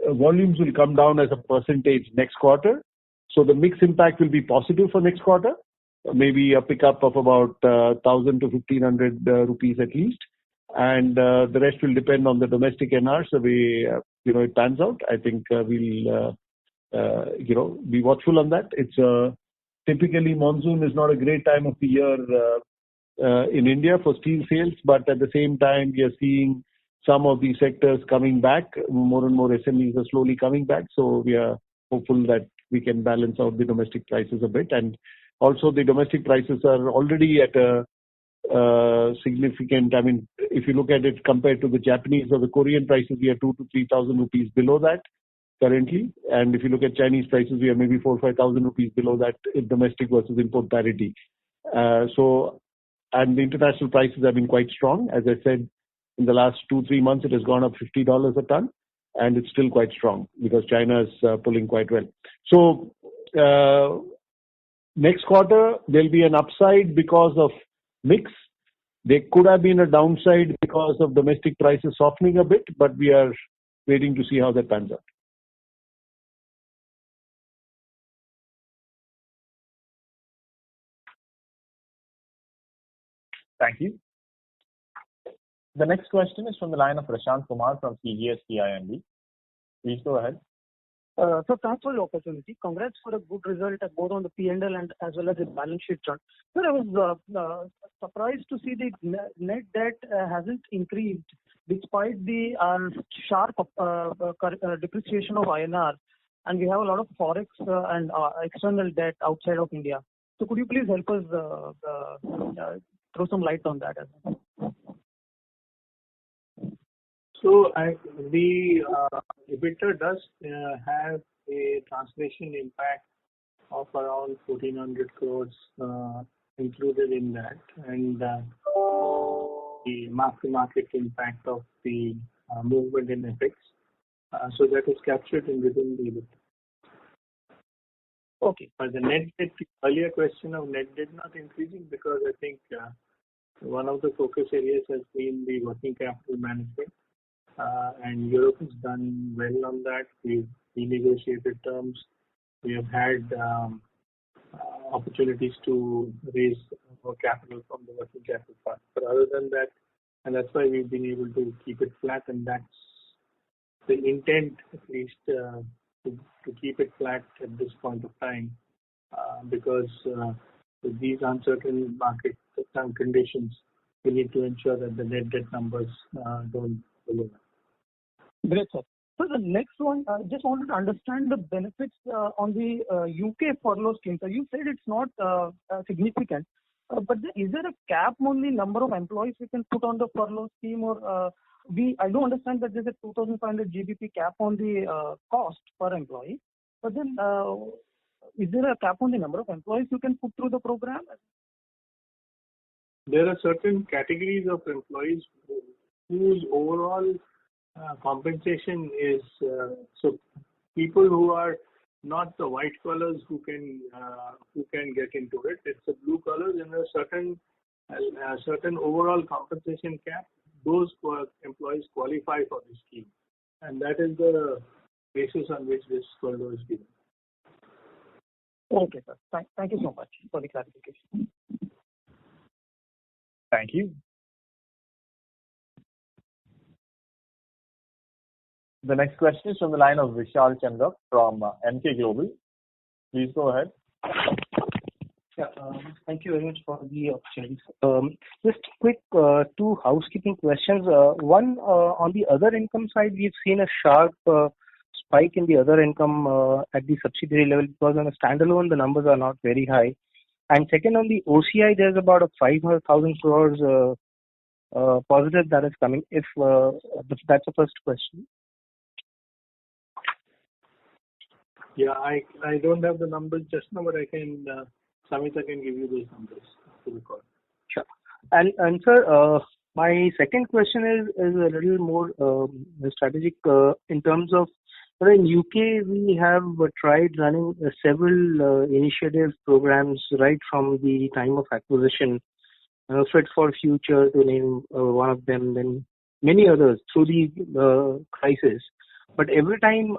volumes will come down as a percentage next quarter. So the mix impact will be positive for next quarter, maybe a pickup of about 1,000 to 1,500 rupees at least. And the rest will depend on the domestic NRs, the way it pans out. I think we'll be watchful on that. It's typically monsoon is not a great time of the year in India for steel sales, but at the same time we are seeing some of these sectors coming back. More and more SMEs are slowly coming back, so we are hopeful that we can balance out the domestic prices a bit. And also the domestic prices are already at a significant, I mean, if you look at it compared to the Japanese or the Korean prices, we are 2,000 to 3,000 rupees below that. currently. And if you look at Chinese prices, we are maybe 4,000 or 5,000 rupees below that in domestic versus import parity. And the international prices have been quite strong. As I said, in the last 2-3 months, it has gone up $50 a ton, and it's still quite strong because China is pulling quite well. So next quarter, there'll be an upside because of mix. There could have been a downside because of domestic prices softening a bit, but we are waiting to see how that pans out. Thank you. The next question is from the line of Prashant Kumar from CGS-CIMB. Please go ahead. So thanks for the opportunity. Congrats for a good result both on the P&L and as well as the balance sheet chart. Sir, I was surprised to see the net debt hasn't increased despite the sharp depreciation of INR, and we have a lot of forex and external debt outside of India. So could you please help us throw some light on that as well? So the EBITDA does have a translation impact of around 1,400 crores included in that, and the mark-to-market impact of the movement in FX. So that is captured within the EBITDA. Okay. But the net debt, earlier question of net debt not increasing because I think one of the focus areas has been the working capital management. And Europe has done well on that. We've renegotiated terms. We have had opportunities to raise more capital from the working capital part. But other than that, and that's why we've been able to keep it flat, and that's the intent, at least, to keep it flat at this point of time, because with these uncertain market conditions, we need to ensure that the net debt numbers don't go lower. Great, sir. So the next one, I just wanted to understand the benefits on the UK furlough scheme. So you said it's not significant, but is there a cap on the number of employees we can put on the furlough scheme, or I do understand that there's a 2,500 GBP cap on the cost per employee, but then is there a cap on the number of employees you can put through the program? There are certain categories of employees whose overall compensation is so people who are not the white collars who can get into it. It's the blue collars, and a certain overall compensation cap. Those employees qualify for this scheme, and that is the basis on which this furlough is given. Okay, sir. Thank you so much for the clarification. Thank you. The next question is from the line of Vishal Chandra from MK Global. Please go ahead. Yeah, thank you very much for the opportunity. Just quick two housekeeping questions. One, on the other income side, we've seen a sharp spike in the other income at the subsidiary level because on a standalone, the numbers are not very high. And second, on the OCI, there's about a 500,000 crores positive that is coming. If that's the first question. Yeah, I don't have the numbers just now, but I can, Samita can give you those numbers after the call. Sure. And sir, my second question is a little more strategic in terms of, in UK, we have tried running several initiative programs right from the time of acquisition, Fit for Future to name one of them, then many others through the crisis. But every time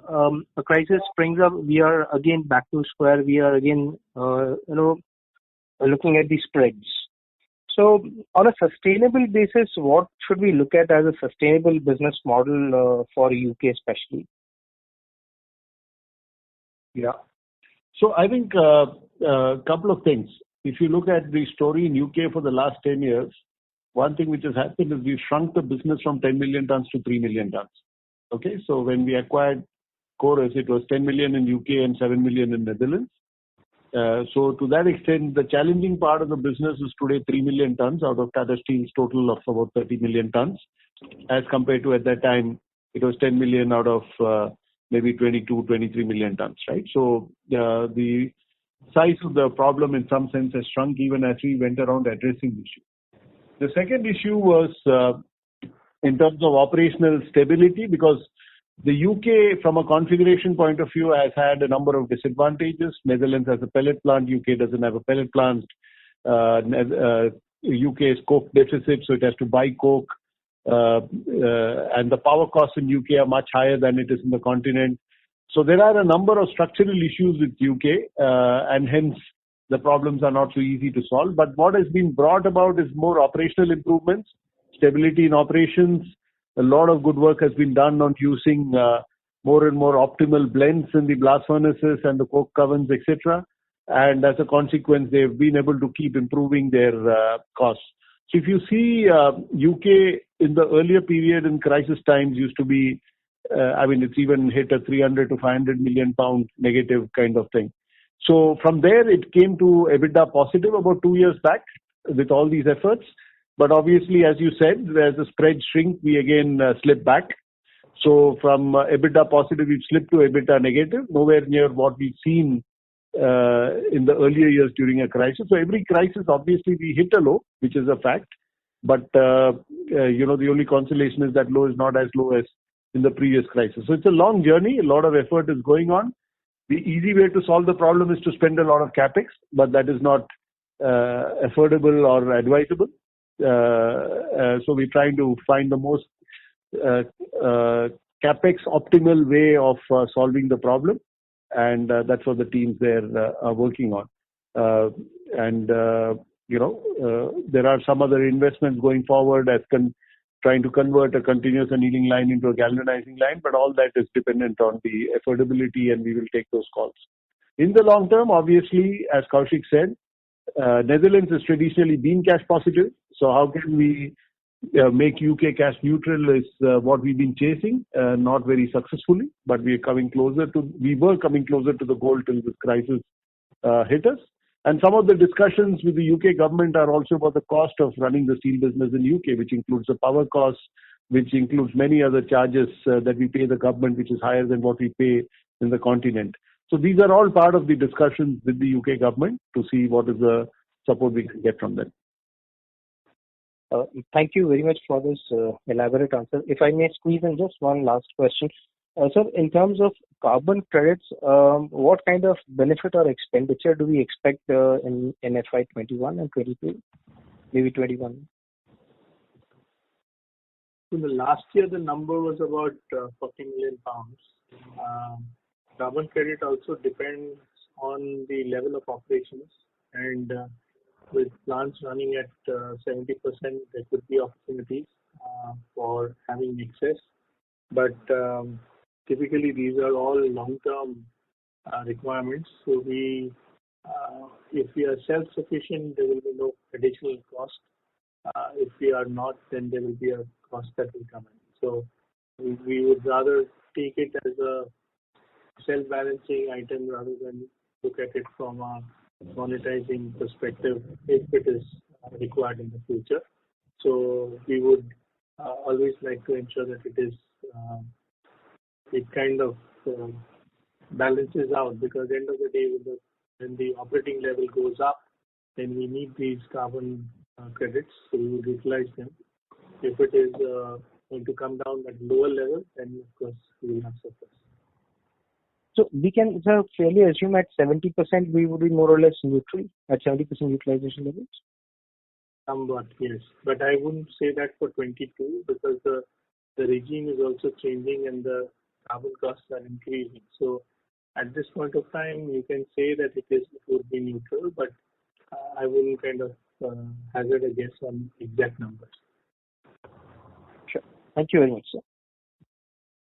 a crisis springs up, we are again back to square. We are again, looking at the spreads. So, on a sustainable basis, what should we look at as a sustainable business model for UK especially? Yeah. So, I think a couple of things. If you look at the story in UK for the last 10 years, one thing which has happened is we've shrunk the business from 10 million tons to 3 million tons. Okay, so when we acquired Corus, it was 10 million in UK and 7 million in Netherlands. So to that extent, the challenging part of the business is today 3 million tons out of Tata Steel's total of about 30 million tons, as compared to at that time it was 10 million out of maybe 22, 23 million tons, right? So the size of the problem in some sense has shrunk even as we went around addressing the issue. The second issue was in terms of operational stability, because the UK, from a configuration point of view, has had a number of disadvantages. Netherlands has a pellet plant, UK doesn't have a pellet plant. UK is coke deficit, so it has to buy coke. And the power costs in UK are much higher than it is in the continent. So there are a number of structural issues with UK, and hence the problems are not so easy to solve. But what has been brought about is more operational improvements, stability in operations. A lot of good work has been done on using more and more optimal blends in the blast furnaces and the coke ovens, etc. And as a consequence, they've been able to keep improving their costs. So if you see UK in the earlier period in crisis times used to be, it's even hit a 300 to 500 million pound negative kind of thing. So from there, it came to EBITDA positive about 2 years back with all these efforts. But obviously, as you said, as the spread shrink, we again slip back. So from EBITDA positive, we've slipped to EBITDA negative, nowhere near what we've seen in the earlier years during a crisis. So every crisis, obviously, we hit a low, which is a fact. But, the only consolation is that low is not as low as in the previous crisis. So it's a long journey. A lot of effort is going on. The easy way to solve the problem is to spend a lot of capex, but that is not affordable or advisable. So we're trying to find the most capex optimal way of solving the problem, and that's what the teams there are working on. There are some other investments going forward as trying to convert a continuous annealing line into a galvanizing line, but all that is dependent on the affordability, and we will take those calls. In the long term, obviously, as Koushik said, Netherlands has traditionally been cash positive. So how can we make UK cash neutral is what we've been chasing, not very successfully, but we were coming closer to the goal till this crisis hit us. And some of the discussions with the UK government are also about the cost of running the steel business in UK, which includes the power costs, which includes many other charges that we pay the government, which is higher than what we pay in the continent. So these are all part of the discussions with the UK government to see what is the support we can get from them. Thank you very much for this elaborate answer. If I may squeeze in just one last question. Sir, in terms of carbon credits, what kind of benefit or expenditure do we expect in FY21 and 22, maybe 21? In the last year, the number was about 40 million pounds. Carbon credit also depends on the level of operations, and with plants running at 70%, there could be opportunities for having excess. But typically, these are all long-term requirements. So if we are self-sufficient, there will be no additional cost. If we are not, then there will be a cost that will come in. So we would rather take it as a self-balancing item rather than look at it from a monetizing perspective if it is required in the future. So we would always like to ensure that it kind of balances out, because at the end of the day, when the operating level goes up, then we need these carbon credits, so we would utilize them. If it is going to come down at lower level, then of course we will have surplus. So we can fairly assume at 70% we would be more or less neutral at 70% utilization levels? Somewhat, yes. But I wouldn't say that for 22, because the regime is also changing and the carbon costs are increasing. So at this point of time, you can say that it would be neutral, but I wouldn't kind of hazard a guess on exact numbers. Sure. Thank you very much, sir.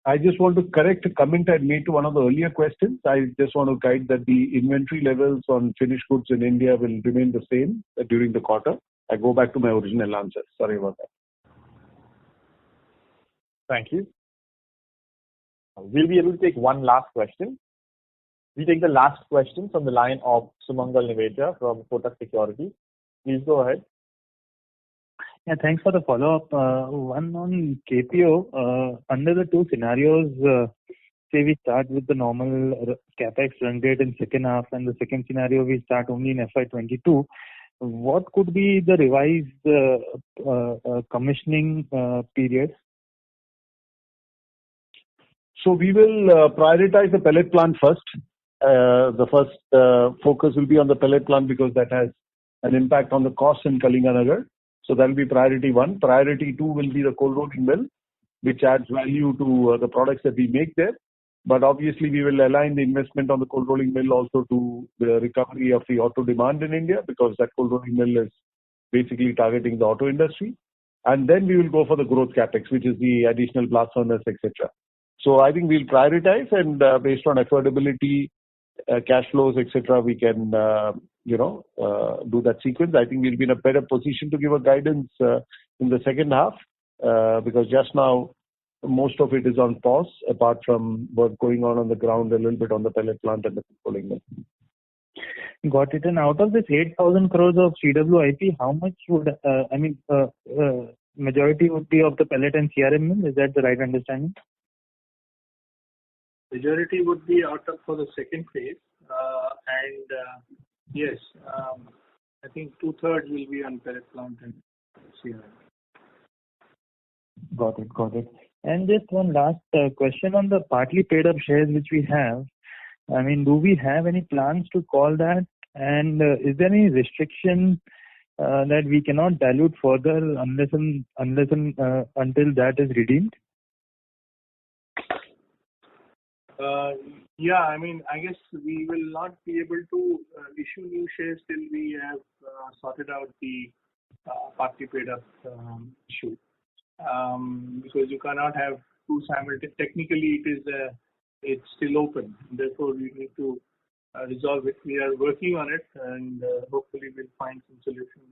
I just want to correct a comment I made to one of the earlier questions. I just want to guide that the inventory levels on finished goods in India will remain the same during the quarter. I go back to my original answer. Sorry about that. Thank you. We'll be able to take one last question. We take the last question from the line of Sumangal Nevatia from Kotak Securities. Please go ahead. Yeah, thanks for the follow-up. One on KPO. Under the two scenarios say we start with the normal capex run rate in second half, and the second scenario we start only in FY22, what could be the revised commissioning period? So we will prioritize the pellet plant first. The first focus will be on the pellet plant because that has an impact on the cost in Kalinganagar. So that will be priority 1. Priority 2 will be the cold rolling mill, which adds value to the products that we make there. But obviously, we will align the investment on the cold rolling mill also to the recovery of the auto demand in India, because that cold rolling mill is basically targeting the auto industry. And then we will go for the growth capex, which is the additional blast furnace, etc. So I think we'll prioritize, and based on affordability, cash flows, etc., we can do that sequence. I think we'll be in a better position to give a guidance in the second half, because just now most of it is on pause, apart from work going on the ground a little bit on the pellet plant and the rolling mill. Got it. And out of this 8,000 crores of CWIP, how much would majority would be of the pellet and CRM mill? Is that the right understanding? Majority would be out of for the second phase, yes, I think 2/3 will be on pellet plant and CRM. Got it. And just one last question on the partly paid up shares which we have. I mean, do we have any plans to call that? And is there any restriction that we cannot dilute further until that is redeemed? Yeah, I mean, I guess we will not be able to issue new shares till we have sorted out the partly paid up issue. Because you cannot have two simultaneous. Technically, it's still open. Therefore, we need to resolve it. We are working on it, and hopefully, we'll find some solution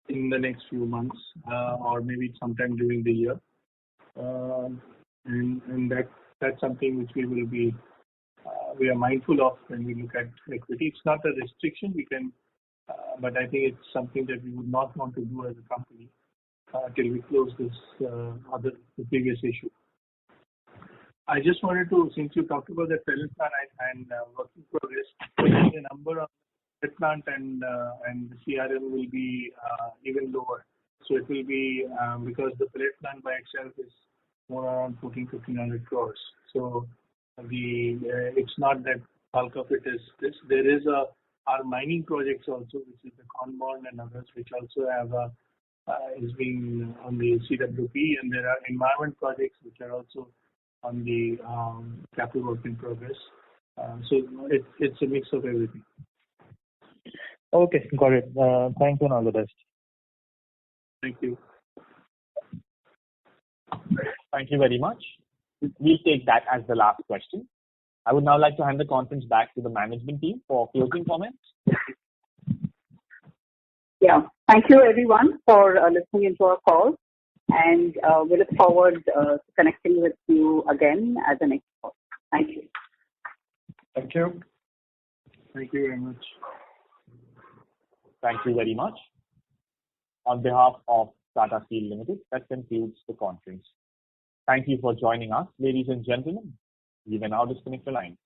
in the next few months, or maybe sometime during the year. And that's something which we are mindful of when we look at equity. It's not a restriction. We can, but I think it's something that we would not want to do as a company till we close this the previous issue. I just wanted to, since you talked about the pellet plant and work in progress, the number of pellet plant and the CRM will be even lower. So it will be because the pellet plant by itself is more around 1,500 crores. So it's not that bulk of it is this. There is our mining projects also, which is the Conborn and others, which also have is being on the CWP, and there are environment projects which are also on the capital work in progress. So it's a mix of everything. Okay, got it. Thank you and all the best. Thank you. Thank you very much. We'll take that as the last question. I would now like to hand the conference back to the management team for closing comments. Yeah. Thank you, everyone, for listening into our call. And we look forward to connecting with you again at the next call. Thank you. Thank you. Thank you very much. Thank you very much. On behalf of Tata Steel Limited, that concludes the conference. Thank you for joining us, ladies and gentlemen. You may now disconnect the line.